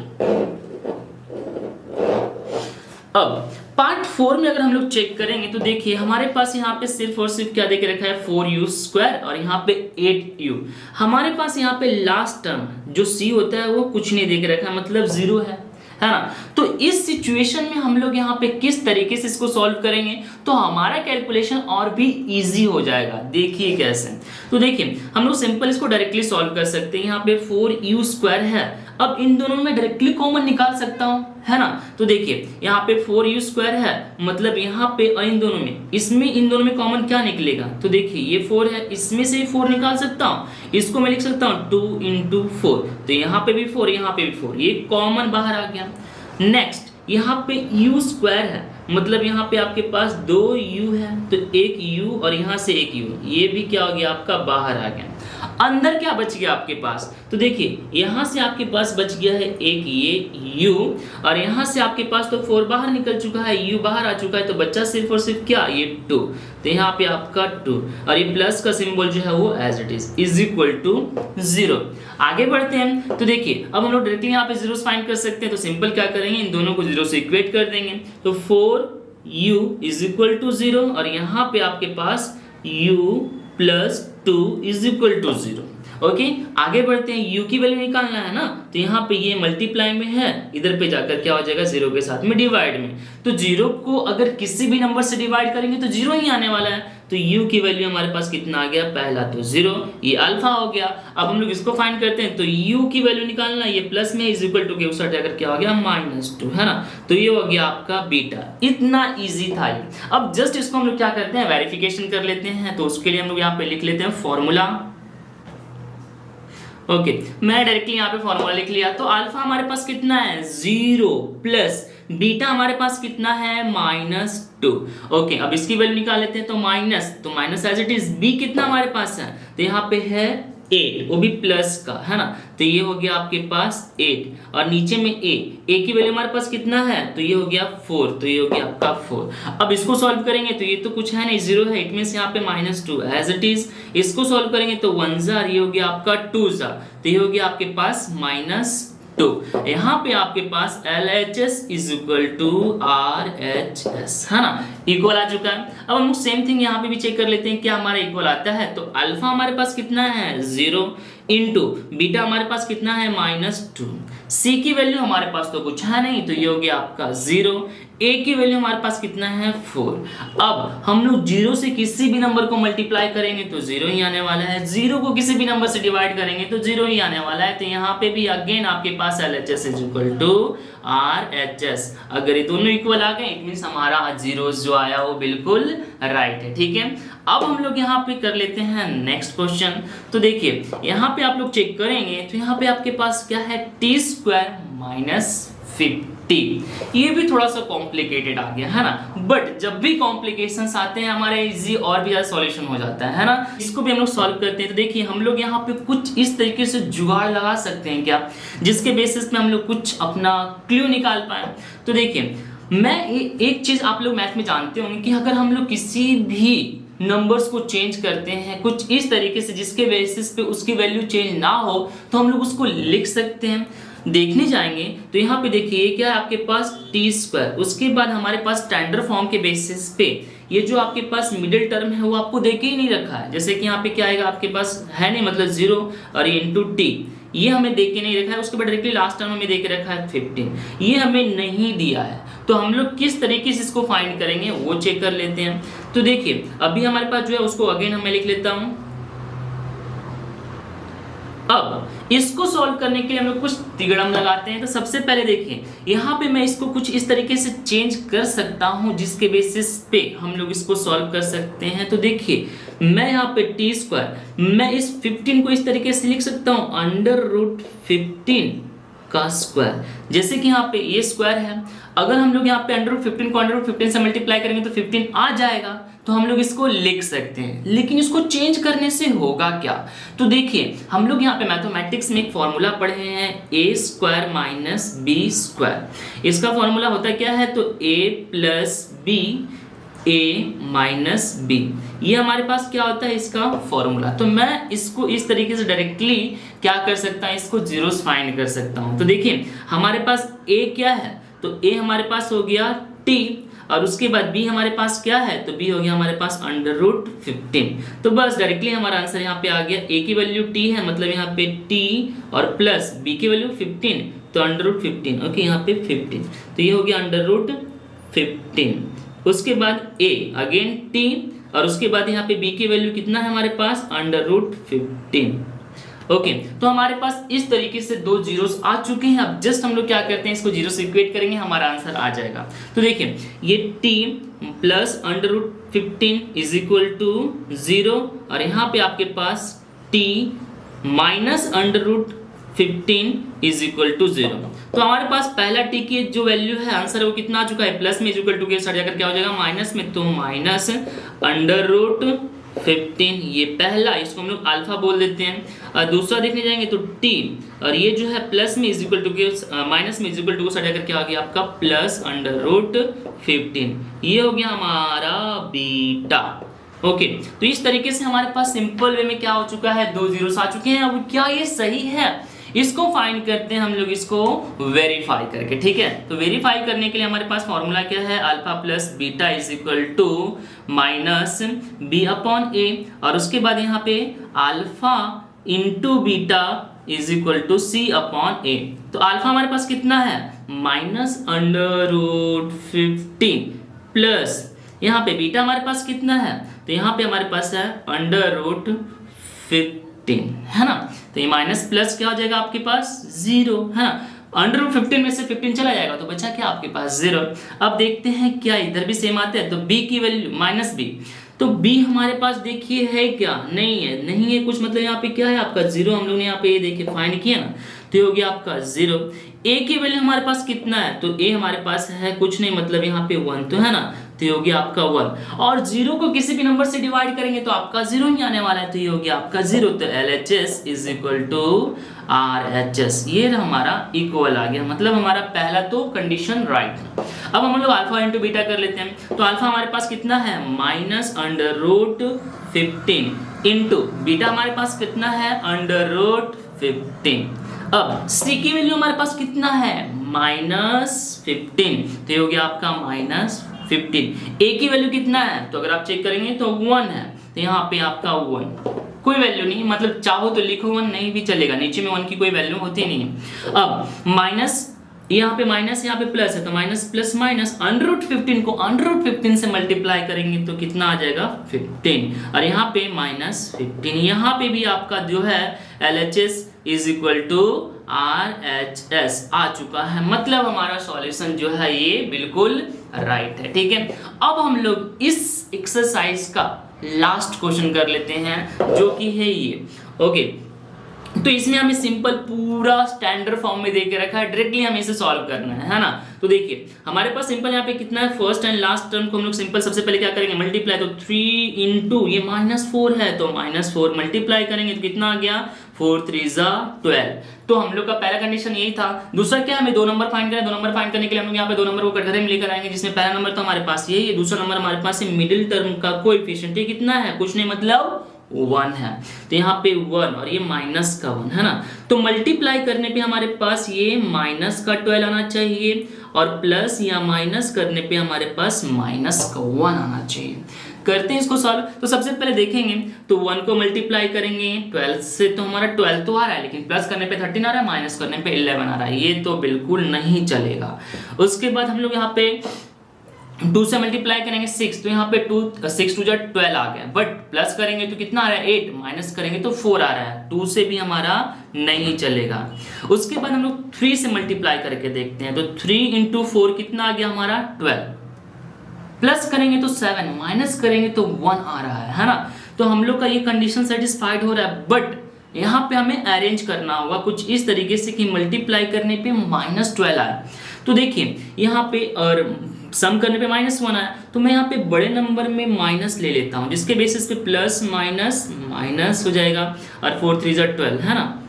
अब पार्ट 4 में अगर हम लोग चेक करेंगे तो देखिए हमारे पास यहाँ पे सिर्फ और सिर्फ क्या देके रखा है, 4u² और यहाँ पे 8u। हमारे पास यहाँ पे लास्ट टर्म जो c होता है वो कुछ नहीं देके रखा है, मतलब 0 है ना। तो इस सिचुएशन में हम लोग यहाँ पे किस तरीके से इसको सॉल्व करेंगे, तो हमारा कैलकुलेशन और भी इजी हो जाएगा। देखिए कैसे, तो देखिए हम लोग सिंपल इसको डायरेक्टली सॉल्व कर सकते हैं। यहाँ पे 4u² है, अब इन दोनों में डायरेक्टली कॉमन निकाल सकता हूँ, है ना। तो देखिए यहाँ पे 4u² है, मतलब यहाँ पे और इन दोनों में, इसमें इन दोनों में कॉमन क्या निकलेगा, तो देखिए ये 4 है, इसमें से 4 निकाल सकता हूँ, इसको मैं लिख सकता हूँ 2 × 4, तो यहाँ पे भी 4, यहाँ पे भी 4, ये कॉमन बाहर आ गया। नेक्स्ट यहाँ पे u² है, मतलब यहाँ पे आपके पास 2u है, तो एक u और यहाँ से एक u, ये भी क्या हो गया आपका बाहर आ गया। अंदर क्या बच गया आपके पास, तो देखिए यहाँ से आपके पास बच गया है एक ये u, और यहाँ से आपके पास तो 4 बाहर निकल चुका है, u बाहर आ चुका है, तो बच्चा सिर्फ और सिर्फ क्या, ये 2, तो यहाँ पे आपका 2, और ये प्लस का सिंबल जो है वो as it is equal to 0। आगे बढ़ते हैं, तो देखिए अब हम लोग डायरेक्टली यहाँ पे जीरोस फाइंड कर सकते हैं, तो सिंपल क्या करेंगे, इन दोनों को 0 से इक्वेट कर देंगे, तो 4u इज इक्वल टू 0, और यहाँ पे आपके पास u + 2 is equal to 0। Okay, आगे बढ़ते हैं, u की वैल्यू निकालना है ना, तो यहाँ पे ये मल्टीप्लाई में है, इधर पे जाकर क्या हो जाएगा, 0 के साथ में डिवाइड में, तो 0 को अगर किसी भी नंबर से डिवाइड करेंगे तो 0 ही आने वाला है, तो u की वैल्यू हमारे पास कितना आ गया, पहला तो 0, ये अल्फा हो गया। अब हम लोग इसको फाइंड करते हैं, तो u की वैल्यू निकालना, ये प्लस में इज इक्वल टू के उस साइड जाकर क्या हो गया, -2, है ना, तो ये हो गया आपका बीटा। इतना इजी था ये। अब जस्ट इसको हम लोग क्या करते हैं, वेरिफिकेशन कर लेते हैं, तो उसके लिए हम लोग यहाँ पे लिख लेते हैं फॉर्मूला। ओके, मैं डायरेक्टली यहाँ पे फॉर्मूला लिख लिया, तो अल्फा हमारे पास कितना है, 0 प्लस बीटा हमारे पास कितना है, -2। ओके, अब इसकी वैल्यू निकाल लेते हैं, तो minus as it is, B कितना हमारे पास है, तो यहाँ पे है 8, वो भी प्लस का, है ना। तो ये हो गया आपके पास 8 और नीचे में a की वैल्यू हमारे पास कितना है, तो ये हो गया 4, तो ये हो गया आपका 4। अब इसको सॉल्व करेंगे तो ये तो कुछ है नहीं, 0 है, इट मींस यहाँ पे -2 एज इट इज। इसको सॉल्व करेंगे तो 1 जार, ये हो गया आपका 2 जार, तो ये हो गया आपके पास -2। यहाँ पे आपके पास LHS is equal to RHS, है ना, इक्वल आ चुका है। अब हम सेम थिंग यहाँ पे भी चेक कर लेते हैं क्या हमारा इक्वल आता है। तो अल्फा हमारे पास कितना है 0 इंटू बीटा हमारे पास कितना है -2। सी की वैल्यू हमारे पास तो कुछ है नहीं, तो ये हो गया आपका 0। ए की वैल्यू हमारे पास कितना है 4। अब हम लोग 0 से किसी भी नंबर को मल्टीप्लाई करेंगे तो 0 ही आने वाला है, 0 को किसी भी नंबर से डिवाइड करेंगे तो 0 ही आने वाला है। तो यहाँ पे भी अगेन आपके पास LHS is equal to RHS। अगर ये दोनों इक्वल आ गए इट मींस हमारा जीरोस जो आया वो बिल्कुल राइट है, ठीक है। अब हम लोग यहाँ पे कर लेते हैं नेक्स्ट क्वेश्चन। तो देखिए यहाँ पे आप लोग चेक करेंगे तो यहाँ पे आपके पास क्या है t² - 50। ये भी थोड़ा सा कॉम्प्लिकेटेड आ गया है ना, बट जब भी कॉम्प्लिकेशंस आते हैं हमारे इजी और भी ज्यादा सॉल्यूशन हो जाता है ना। इसको भी हम लोग सॉल्व करते हैं। तो देखिए हम लोग यहाँ पे कुछ इस तरीके से जुगाड़ लगा सकते हैं क्या, जिसके बेसिस पे हम लोग कुछ अपना क्लू निकाल पाए। तो देखिए मैं एक चीज आप लोग मैथ में जानते होंगे कि अगर हम लोग किसी भी नंबर्स को चेंज करते हैं कुछ इस तरीके से जिसके बेसिस पे उसकी वैल्यू चेंज ना हो तो हम लोग उसको लिख सकते हैं। देखने जाएंगे तो यहाँ पे देखिए क्या है आपके पास t², उसके बाद हमारे पास स्टैंडर्ड फॉर्म के बेसिस पे ये जो आपके पास मिडिल टर्म है वो आपको देके ही नहीं रखा है। जैसे कि यहाँ पे क्या आएगा आपके पास है नहीं, मतलब 0 और ये इंटू टी, ये हमें देख के नहीं रखा है। उसके बाद डायरेक्टली लास्ट टर्म हमें देके रखा है 15, ये हमें नहीं दिया है। तो हम लोग किस तरीके से इसको फाइंड करेंगे वो चेक कर लेते हैं। तो देखिए अभी हमारे पास जो है उसको अगेन मैं लिख लेता हूं। अब इसको सॉल्व करने के लिए हम लोग कुछ तिगड़म लगाते हैं। तो सबसे पहले देखिए यहाँ पे मैं इसको कुछ इस तरीके से चेंज कर सकता हूँ जिसके बेसिस पे हम लोग इसको सॉल्व कर सकते हैं। तो देखिए मैं यहाँ पे t² मैं इस 15 को इस तरीके से लिख सकता हूँ √15 का स्क्वायर। जैसे कि यहाँ पे ये स्क्वायर है, अगर हम लोग यहाँ पे √15 को √15 से मल्टीप्लाई करेंगे तो 15 आ जाएगा, तो हम लोग इसको लिख सकते हैं। लेकिन इसको चेंज करने से होगा क्या, तो देखिए हम लोग यहाँ पे मैथमेटिक्स में एक फॉर्मूला पढ़े हैं a² - b²। इसका फॉर्मूला होता क्या है, तो a + b a - b, ये हमारे पास क्या होता है इसका फॉर्मूला। तो मैं इसको इस तरीके से डायरेक्टली क्या कर सकता हूँ, इसको जीरोस फाइंड कर सकता हूँ। तो देखिए हमारे पास a क्या है, तो a हमारे पास हो गया t, और उसके बाद b हमारे पास क्या है, तो b हो गया हमारे पास √15। तो बस डायरेक्टली हमारा आंसर यहाँ पे आ गया। a की वैल्यू t है, मतलब यहाँ पे t और प्लस b की वैल्यू 15, तो √15। ओके यहाँ पे 15, तो ये हो गया √15। उसके बाद a अगेन t, और उसके बाद यहाँ पे b की वैल्यू कितना है हमारे पास √15। ओके तो हमारे पास इस तरीके से दो जीरोस आ चुके हैं। अब जस्ट हम लोग क्या करते हैं, इसको जीरो से इक्वेट करेंगे, हमारा आंसर आ जाएगा। तो देखिए ये t plus √15 is equal to 0, और यहाँ पे आपके पास t minus √15 is equal to 0। तो हमारे पास पहला t की जो वैल्यू है आंसर है वो कितना आ चुका है, प्लस में इज इक्वल टू के साथ जाकर क्या हो जाएगा माइनस में, तो माइनस √15 ये पहला, इसको हम लोग अल्फा बोल देते हैं। और दूसरा देखने जाएंगे तो t, और ये जो है प्लस में इज इक्वल टू के माइनस में इज इक्वल टू को साइड जाकर क्या आ गया आपका प्लस √15, ये हो गया हमारा बीटा। ओके तो इस तरीके से हमारे पास सिंपल वे में क्या हो चुका है, दो जीरोस आ चुके हैं। अब क्या ये सही है, इसको फाइंड करते हैं हम लोग इसको वेरीफाई करके, ठीक है। तो वेरीफाई करने के लिए हमारे पास फॉर्मूला क्या है, alpha plus beta is equal to minus b/a, और उसके बाद यहाँ पे alpha into beta is equal to c/a। तो अल्फा हमारे पास कितना है -√15 प्लस यहाँ पे बीटा हमारे पास कितना है, तो यहाँ पे हमारे पास है √15, है ना। तो ये माइनस प्लस क्या हो जाएगा आपके पास 0, है ना। √15 में से 15 चला जाएगा तो बचा क्या आपके पास 0। अब देखते हैं क्या इधर भी सेम आता है, तो b की वैल्यू -b, तो b हमारे पास देखिए है क्या, नहीं है कुछ, मतलब यहाँ पे क्या है आपका 0। हम लोग ने यहाँ पे ये देखिए फाइंड किया ना, तो ये हो गया आपका 0। a की वैल्यू हमारे पास कितना है, तो a हमारे पास है कुछ नहीं, मतलब यहाँ पे 1 तो है ना, तो ये हो गया आपका 1, और 0 को किसी भी नंबर से डिवाइड करेंगे तो आपका 0 ही आने वाला है, तो ये हो गया आपका 0। तो LHS is equal to RHS, ये हमारा इक्वल आ गया, मतलब हमारा पहला तो कंडीशन राइट है। अब हम लोग अल्फा इंटू बीटा कर लेते हैं, तो अल्फा हमारे पास कितना है -√15 इंटू बीटा हमारे पास कितना है √15। अब c की वैल्यू हमारे पास कितना है -15, तो ये हो गया आपका -15। a की वैल्यू कितना है, तो अगर आप चेक करेंगे तो 1 है, तो यहाँ पे आपका 1, कोई वैल्यू नहीं, मतलब चाहो तो लिखो 1, नहीं भी चलेगा, नीचे में 1 की कोई वैल्यू होती नहीं है। अब माइनस, यहाँ पे माइनस, यहाँ पे प्लस है, तो माइनस प्लस माइनस √15 को √15 से मल्टीप्लाई करेंगे तो कितना आ जाएगा 15, और यहाँ पे -15। यहाँ पे भी आपका जो है LHS is equal to RHS आ चुका है, मतलब हमारा सॉल्यूशन जो है ये बिल्कुल राइट है। ठीक है, अब हम लोग इस एक्सरसाइज का लास्ट क्वेश्चन कर लेते हैं, जो कि है ये। ओके, तो इसमें हमें सिंपल पूरा स्टैंडर्ड फॉर्म में देके रखा है, डायरेक्टली हमें इसे सॉल्व करना है ना। तो देखिए हमारे पास सिंपल यहाँ पे कितना है, फर्स्ट एंड लास्ट टर्म को हम लोग सिंपल सबसे पहले क्या करेंगे, मल्टीप्लाई। तो 3 इंटू ये -4 है, तो -4 मल्टीप्लाई करेंगे तो कितना आ गया 4 3 12। तो हम लोग का पहला कंडीशन यही था। दूसरा क्या, हमें 2 नंबर फाइंड करना है। 2 नंबर फाइंड करने के लिए हम लोग यहाँ पे 2 नंबर को कटघरे में लेकर आएंगे, जिसमें पहला नंबर तो हमारे पास यही है, दूसरा नंबर हमारे पास मिडिल टर्म का कोएफिशिएंट कितना है, कुछ नहीं मतलब 1 है, तो यहाँ पे 1 और ये माइनस का 1 है ना। तो मल्टीप्लाई करने पे हमारे पास ये माइनस का 12 आना चाहिए, और प्लस या माइनस करने पे हमारे पास माइनस का 1 आना चाहिए। करते हैं इसको सॉल्व। तो सबसे पहले देखेंगे, तो 1 को मल्टीप्लाई करेंगे 12 से, तो हमारा 12 तो आ रहा है, लेकिन प्लस करने पे 13 आ रहा है, माइनस करने पे 11 आ रहा है, ये तो बिल्कुल नहीं चलेगा। उसके बाद हम लोग यहाँ पे 2 से मल्टीप्लाई करेंगे 6, तो यहाँ पे 6 2 12 आ गया, बट प्लस करेंगे तो कितना आ रहा है 8, माइनस करेंगे तो 4 आ रहा है, 2 से भी हमारा नहीं चलेगा। उसके बाद हम लोग 3 से मल्टीप्लाई करके देखते हैं, तो 3 इंटू 4 कितना आ गया हमारा 12, प्लस करेंगे तो 7, माइनस करेंगे तो 1 आ रहा है ना। तो हम लोग का ये कंडीशन सेटिस्फाइड हो रहा है, बट यहाँ पे हमें अरेंज करना होगा कुछ इस तरीके से कि मल्टीप्लाई करने पे -12 आए। तो देखिए यहाँ पे और सम करने पे -1 आया, तो मैं यहाँ पे बड़े नंबर में माइनस ले लेता हूँ, जिसके बेसिस पे प्लस माइनस माइनस हो जाएगा, और 4 3 12 है ना।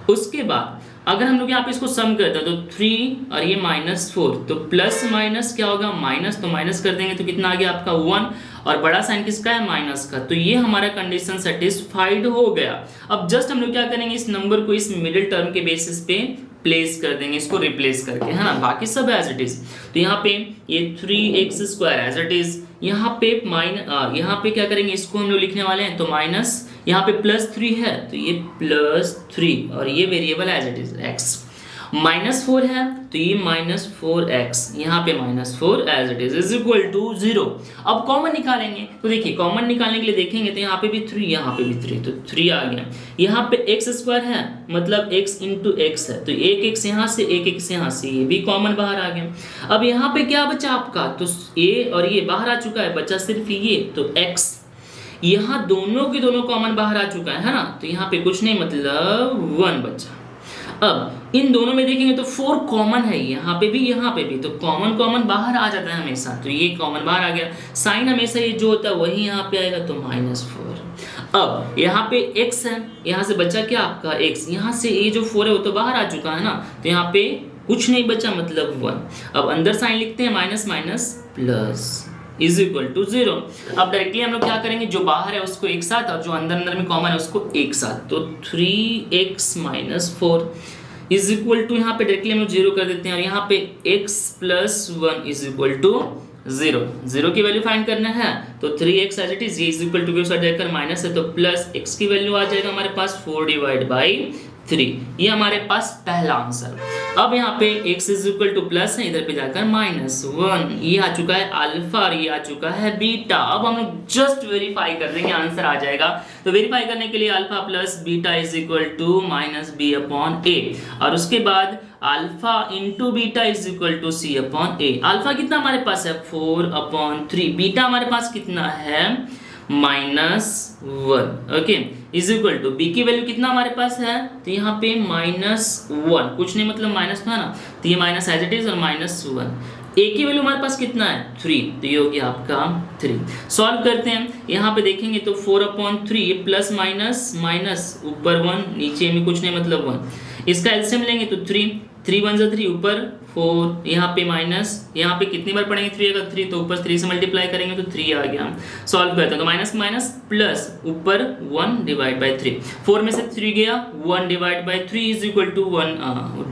उसके बाद अगर हम लोग यहाँ पे इसको सम करते हैं, तो 3 और ये -4, तो प्लस माइनस क्या होगा माइनस, तो माइनस कर देंगे तो कितना आ गया आपका 1, और बड़ा साइन किसका है माइनस का, तो ये हमारा कंडीशन सेटिस्फाइड हो गया। अब जस्ट हम लोग क्या करेंगे, इस नंबर को इस मिडिल टर्म के बेसिस पे प्लेस कर देंगे, इसको रिप्लेस करके, है ना, बाकी सब एज इट इज। तो यहाँ पे ये 3x² एज इट इज, यहाँ पे यहाँ पे क्या करेंगे, इसको हम लोग लिखने वाले हैं, तो माइनस, यहाँ पे +3 है, तो ये +3, और ये variable as it is x। -4 है, तो ये -4x, यहाँ पे -4 as it is equal to 0। अब कॉमन निकालेंगे, तो देखिए कॉमन निकालने के लिए देखेंगे, तो यहाँ पे भी 3, यहाँ पे भी 3, तो 3 आ गया। यहाँ पे x² है, मतलब x इंटू x है, तो एक x यहाँ से, एक x यहाँ से, ये भी कॉमन बाहर आ गया। अब यहाँ पे क्या बचा आपका, तो ये और ये बाहर आ चुका है, बचा सिर्फ ये, तो x। यहाँ दोनों के दोनों कॉमन बाहर आ चुका है ना, तो यहाँ पे कुछ नहीं, मतलब 1 बचा। अब इन दोनों में देखेंगे तो 4 कॉमन है, यहाँ पे भी, तो कॉमन बाहर आ जाता है हमेशा, तो ये कॉमन बाहर आ गया। साइन हमेशा ये जो होता है वही यहाँ पे आएगा, तो -4। अब यहाँ पे x है, यहाँ से बचा क्या आपका x, यहाँ से ये जो 4 है वो तो बाहर आ चुका है ना, तो यहाँ पे कुछ नहीं बचा, मतलब 1। अब अंदर साइन लिखते हैं, minus minus plus is equal to 0। अब डायरेक्टली हम लोग क्या करेंगे, जो बाहर है उसको एक साथ, और जो अंदर में कॉमन है उसको एक साथ, तो 3x - 4 इज इक्वल टू, यहाँ पे डायरेक्टली हम लोग 0 कर देते हैं, और यहाँ पे x + 1 इज इक्वल टू 0। 0 की वैल्यू फाइंड करना है, तो 3x एज इट इज, ये इज इक्वल टू के साथ जाकर माइनस है, तो प्लस x की वैल्यू आ जाएगा हमारे पास 4/3। ये हमारे पास पहला आंसर। अब यहाँ पे x is equal two plus है, इधर पे जाकर -1, ये आ चुका है अल्फा, और ये आ चुका है बीटा। अब हम लोग जस्ट वेरीफाई कर देंगे, आंसर आ जाएगा। तो वेरीफाई करने के लिए alpha plus beta is equal to -b/a, और उसके बाद alpha into beta is equal to c/a। Alpha कितना हमारे पास है 4/3, बीटा हमारे पास कितना है -1। Okay, is equal to B की वैल्यू कितना हमारे पास है, तो यहाँ पे -1, कुछ नहीं मतलब माइनस था ना, तो ये माइनस एज इट इज और -1। ए की वैल्यू हमारे पास कितना है 3, तो ये हो गया आपका 3। सॉल्व करते हैं, यहाँ पे देखेंगे तो 4/3 प्लस माइनस माइनस ऊपर 1 नीचे में कुछ नहीं मतलब 1, इसका एलसीएम लेंगे तो 3 1 जा 3 ऊपर 4, यहाँ पे माइनस, यहाँ पे कितनी बार पढ़ेंगे 3 अगर 3 तो ऊपर 3 से मल्टीप्लाई करेंगे तो 3 आ गया। सॉल्व करते हैं तो माइनस माइनस प्लस ऊपर 1 डिवाइड बाई 3, 4 में से 3 गया 1 divide by 3 is equal to 1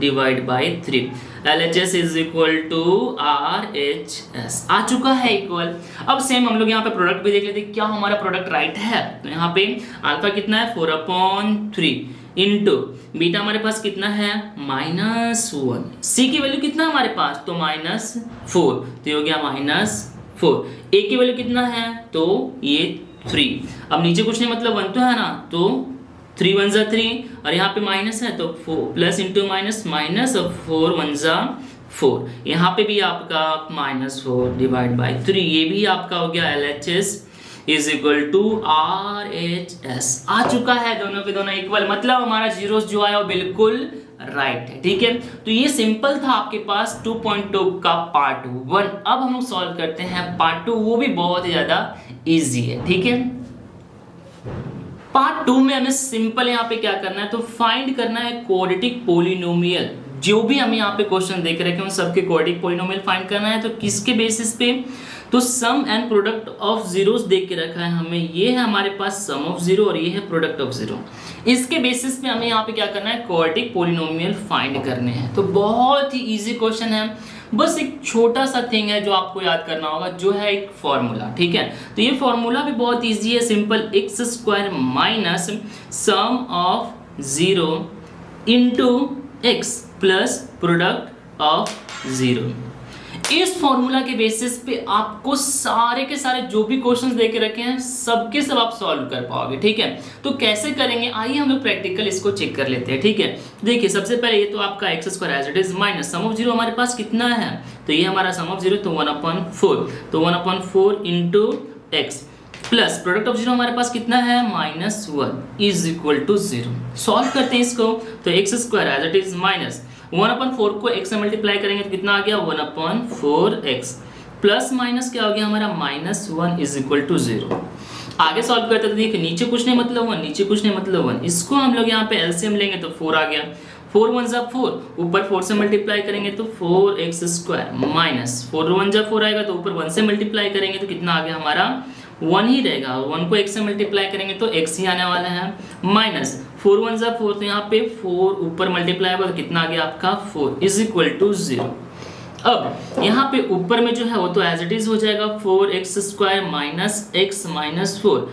divide by 3। LHS is equal to RHS आ चुका है इक्वल। अब सेम हम लोग यहाँ पे प्रोडक्ट भी देख लेते हैं, क्या हमारा प्रोडक्ट राइट है। तो यहाँ पे अल्फा कितना है 4/3 इंटू बीटा हमारे पास कितना है -1, सी की वैल्यू कितना हमारे पास तो -4, तो ये हो गया -4। ए की वैल्यू कितना है तो ये 3, अब नीचे कुछ नहीं मतलब 1 तो है ना, तो 3 1 जा 3 और यहाँ पे माइनस है तो 4 प्लस इंटू माइनस माइनस और 4 1 जा 4, यहाँ पे भी आपका -4 डिवाइड बाई 3, ये भी आपका हो गया LHS is equal to RHS आ चुका है, दोनों के दोनों इक्वल, मतलब हमारा जीरोस जो आया वो बिल्कुल राइट है। ठीक है, तो ये सिंपल था आपके पास 2.2 का पार्ट 1। अब हम लोग सॉल्व करते हैं पार्ट 2, वो भी बहुत ही ज्यादा इजी है। ठीक है, पार्ट 2 में हमें सिंपल यहाँ पे क्या करना है तो फाइंड करना है क्वाड्रेटिक पोलिनोमियल। जो भी हम यहाँ पे क्वेश्चन देख रहे हैं उन सबके क्वाड्रेटिक पोलिनोमियल फाइंड करना है, तो किसके बेसिस पे, तो सम एंड प्रोडक्ट ऑफ जीरोस देख के रखा है हमें, ये है हमारे पास सम ऑफ जीरो और ये है प्रोडक्ट ऑफ जीरो। इसके बेसिस पे हमें यहाँ पे क्या करना है क्वाड्रेटिक पोलिनोमियल फाइंड करने हैं। तो बहुत ही इजी क्वेश्चन है, बस एक छोटा सा थिंग है जो आपको याद करना होगा, जो है एक फॉर्मूला। ठीक है, तो ये फॉर्मूला भी बहुत इजी है, simple x² minus sum of zero into x plus product of zero. इस फॉर्मूला के बेसिस पे आपको सारे के सारे जो भी क्वेश्चंस दे के रखे हैं सबके सब आप सॉल्व कर पाओगे। ठीक है, तो कैसे करेंगे आइए हम लोग प्रैक्टिकल इसको चेक कर लेते हैं। ठीक है, देखिए सबसे पहले ये तो आपका x² as it is minus sum of zero हमारे पास कितना है, तो ये हमारा सम ऑफ जीरो तो 1/4, तो 1/4 into x plus product of zero हमारे पास कितना है -1 इज इक्वल टू 0। सॉल्व करते हैं इसको, तो x² as it is minus 1/4 को x से मल्टीप्लाई करेंगे तो कितना आ गया 1/4x प्लस माइनस क्या हो गया हमारा -1 इज इक्वल टू 0। आगे सॉल्व करते तो देखिए नीचे कुछ नहीं मतलब 1, नीचे कुछ नहीं मतलब 1, इसको हम लोग यहाँ पे एलसीएम लेंगे तो 4 आ गया, 4 1 जा 4, ऊपर 4 से मल्टीप्लाई करेंगे तो 4x² माइनस 4 1 जा 4 आएगा, तो ऊपर 1 से मल्टीप्लाई करेंगे तो कितना आ गया हमारा 1 ही रहेगा, 1 को x से मल्टीप्लाई करेंगे तो x ही आने वाला है, माइनस 4 1 जा 4, तो यहाँ पे 4 ऊपर मल्टीप्लाई होगा तो कितना आ गया आपका 4 इज इक्वल टू 0। अब यहाँ पे ऊपर में जो है वो तो एज इट इज हो जाएगा 4x² माइनस x माइनस 4।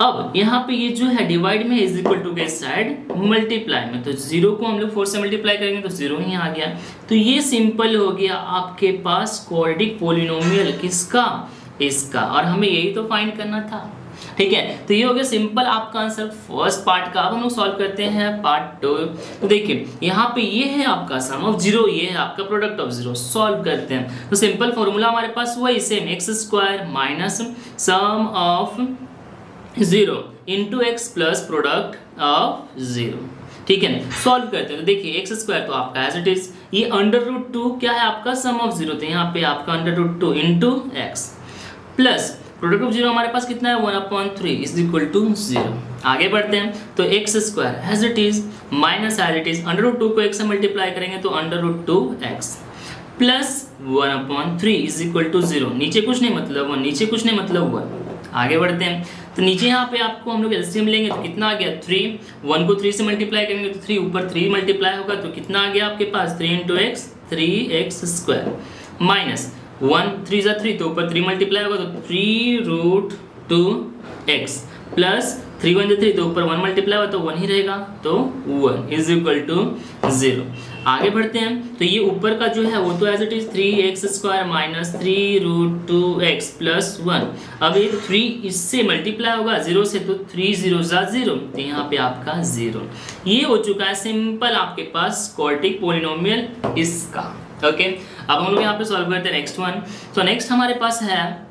अब यहाँ पे ये जो है डिवाइड में इज इक्वल टू के साइड मल्टीप्लाई में, तो 0 को हम लोग 4 से मल्टीप्लाई करेंगे तो 0 ही आ गया। तो ये सिंपल हो गया आपके पास क्वाड्रेटिक पोलिनोमियल किसका, इसका, और हमें यही तो फाइंड करना था। ठीक है, तो ये हो गया सिंपल आपका आंसर फर्स्ट पार्ट का। अब हम लोग सॉल्व करते हैं पार्ट 2। तो देखिए यहाँ पे ये है आपका सम ऑफ जीरो, ये है आपका प्रोडक्ट ऑफ जीरो। सॉल्व करते हैं तो सिंपल फॉर्मूला हमारे पास वही same x² minus sum of zero into x plus product of zero. ठीक है, सॉल्व करते हैं तो देखिए x² तो आपका एज इट इज, ये √2 क्या है आपका सम ऑफ जीरो, तो यहाँ पे आपका √2 into x plus product of zero हमारे पास कितना है 1/3 इज इक्वल टू 0। आगे बढ़ते हैं तो x² as it is minus as it is √2 को x से मल्टीप्लाई करेंगे तो √2x plus 1/3 is equal to 0। नीचे कुछ नहीं मतलब 1, नीचे कुछ नहीं मतलब 1। आगे बढ़ते हैं तो नीचे यहाँ पे आपको हम लोग एलसीएम लेंगे तो कितना आ गया 3, 1 को 3 से मल्टीप्लाई करेंगे तो 3 ऊपर 3 मल्टीप्लाई होगा तो कितना आ गया आपके पास 3 इंटू x 3x² माइनस 1 3 जा 3, तो ऊपर 3 मल्टीप्लाई होगा तो 3√2x प्लस 3 1 जा 3, तो ऊपर 1 मल्टीप्लाई होगा तो 1 ही रहेगा, तो 1 इज इक्वल टू 0। आगे बढ़ते हैं तो ये ऊपर का जो है वो तो as it is 3x² minus 3√2x plus 1। अब ये 3 इससे मल्टीप्लाई होगा 0 से, तो 3 0 जा 0, तो यहाँ पे आपका 0। ये हो चुका है सिंपल आपके पास क्वाड्रेटिक पोलिनोमियल इसका। ओके, अब हम लोग यहाँ पे सॉल्व करते हैं नेक्स्ट वन। तो नेक्स्ट हमारे पास है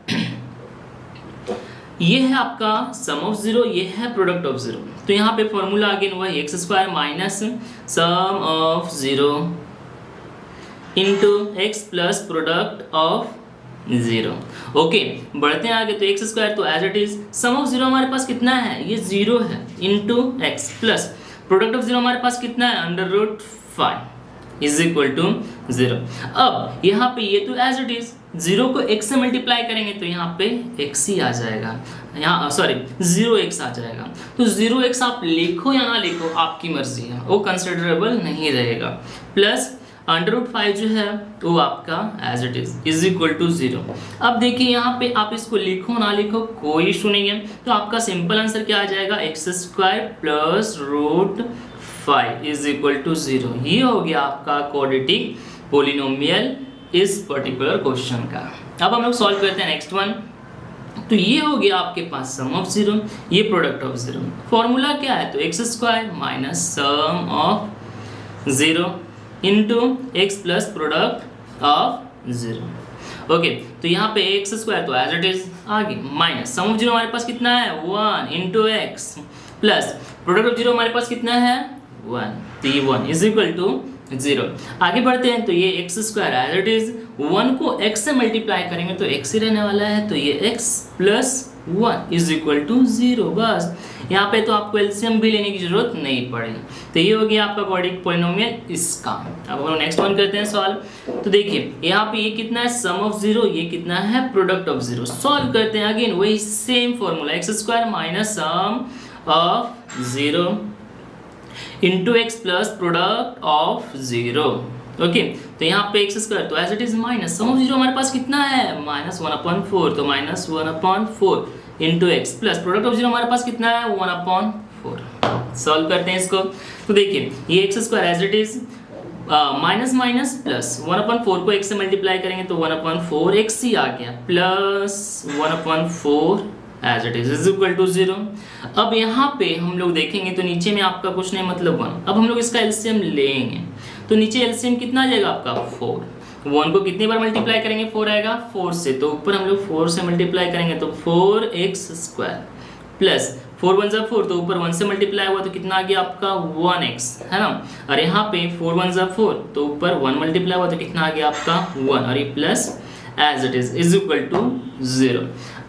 ये है आपका सम ऑफ जीरो, ये है प्रोडक्ट ऑफ जीरो। तो यहाँ पे फॉर्मूला अगेन वही x square minus sum of zero into x plus product of zero. Okay, बढ़ते हैं आगे। तो एक्स स्क्वायर तो as it is, sum of zero हमारे पास कितना है, ये जीरो है, into x plus product of zero हमारे पास कितना है, under root 5 is equal to zero. अब यहाँ पे ये तो एज इट इज, जीरो को x से मल्टीप्लाई करेंगे तो यहाँ पे x ही आ जाएगा, यहाँ सॉरी 0x आ जाएगा। तो 0x आप लिखो या ना लिखो आपकी मर्जी है, वो कंसिडरेबल नहीं रहेगा। प्लस अंडर रूट 5 जो है वो आपका as it is equal to 0। अब देखिए यहाँ पे आप इसको लिखो ना लिखो कोई इशू नहीं है, तो आपका सिंपल आंसर क्या आ जाएगा, x square plus root 5 is equal to 0। ये हो गया आपका क्वाड्रेटिक पोलिनोमियल इस पर्टिकुलर क्वेश्चन का। अब हम लोग सॉल्व करते हैं नेक्स्ट वन। तो ये हो गया आपके पास सम ऑफ जीरो, ये प्रोडक्ट ऑफ जीरो। फॉर्मूला क्या है, तो x square minus sum of zero into x plus product of zero. Okay, तो यहाँ पे एक्स स्क्वायर तो एज इट इज आगे, माइनस सम ऑफ जीरो हमारे पास कितना है 1 into x plus product of zero हमारे पास कितना है 1, तो ये 1 इज इक्वल टू 0। आगे बढ़ते हैं। तो ये x square as it is, 1 को x से मल्टीप्लाई करेंगे तो x ही रहने वाला है, तो ये x plus 1 is equal to 0। बस यहाँ पे तो आपको एलसीएम भी लेने की जरूरत नहीं पड़ेगी। तो ये हो गया आपका क्वाड्रेटिक पॉलिनोमियल इसका। अब हम नेक्स्ट वन करते हैं सॉल्व। तो देखिए यहाँ पे ये कितना है सम ऑफ जीरो, ये कितना है प्रोडक्ट ऑफ जीरो। सॉल्व करते हैं अगेन वही same formula, x square minus sum of zero into x plus product of zero. Okay, तो यहाँ पे एक्स स्क्वायर तो as it is minus sum of zero हमारे पास कितना है माइनस 1/4, तो minus 1/4 into x plus product of zero हमारे पास कितना है 1/4। सॉल्व करते हैं इसको। तो देखिए ये x square as it is minus minus plus 1/4 को x से मल्टीप्लाई करेंगे तो 1/4 x ही आ गया, plus 1/4 as it is equal to 0। अब यहाँ पे हम लोग देखेंगे तो नीचे में आपका कुछ नहीं मतलब 1। अब हम लोग इसका एलसीएम लेंगे तो नीचे एलसीएम कितना आ जाएगा आपका 4। 1 को कितनी बार मल्टीप्लाई करेंगे 4 आएगा 4 से, तो ऊपर हम लोग 4 से मल्टीप्लाई करेंगे तो 4x स्क्वायर प्लस 4 1 जा 4, तो ऊपर 1 से मल्टीप्लाई हुआ तो कितना आ गया आपका 1x, है ना। और यहाँ पे 4 1 जा 4, तो ऊपर 1 मल्टीप्लाई हुआ तो कितना आ गया आपका 1, और ये plus as it is equal to 0।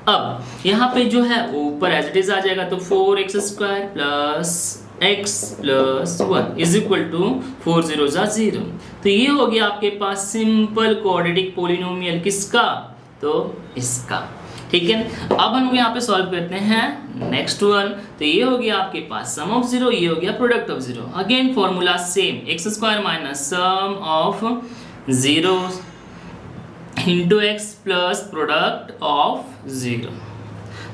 अब यहाँ पे जो है ऊपर एज इट इज आ जाएगा, तो 4x square plus x plus 1 is equal to 4 0 जा 0। तो ये हो गया आपके पास सिंपल क्वाड्रेटिक पोलिनोमियल किसका, तो इसका। ठीक है, अब हम यहाँ पे सॉल्व करते हैं नेक्स्ट वन। तो ये हो गया आपके पास सम ऑफ जीरो, ये हो गया product of zero. Again formula same, x square minus sum of zero into x plus product of zero.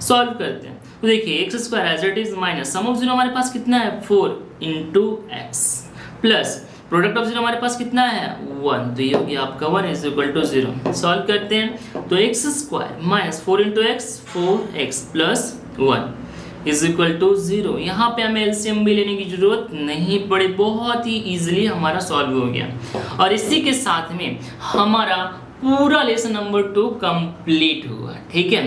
Solve करते हैं तो देखिए x square as it is minus sum of zero हमारे पास कितना है 4 into x plus product of zero हमारे पास कितना है 1, तो ये हो गया आपका 1 इज इक्वल टू 0। सॉल्व करते हैं तो x square minus 4 into x 4x plus 1 is equal to 0। यहाँ पे हमें एलसीएम भी लेने की जरूरत नहीं पड़ी, बहुत ही इजीली हमारा सॉल्व हो गया। और इसी के साथ में हमारा पूरा लेसन नंबर 2 कंप्लीट हुआ। ठीक है,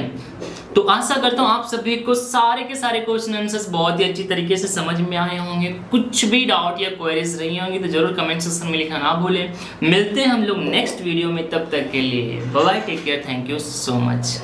तो आशा करता हूँ आप सभी को सारे के सारे क्वेश्चन आंसर्स बहुत ही अच्छी तरीके से समझ में आए होंगे। कुछ भी डाउट या क्वेरीज रही होंगी तो जरूर कमेंट सेक्शन में लिखना ना भूलें। मिलते हैं हम लोग नेक्स्ट वीडियो में, तब तक के लिए bye bye, take care, thank you so much.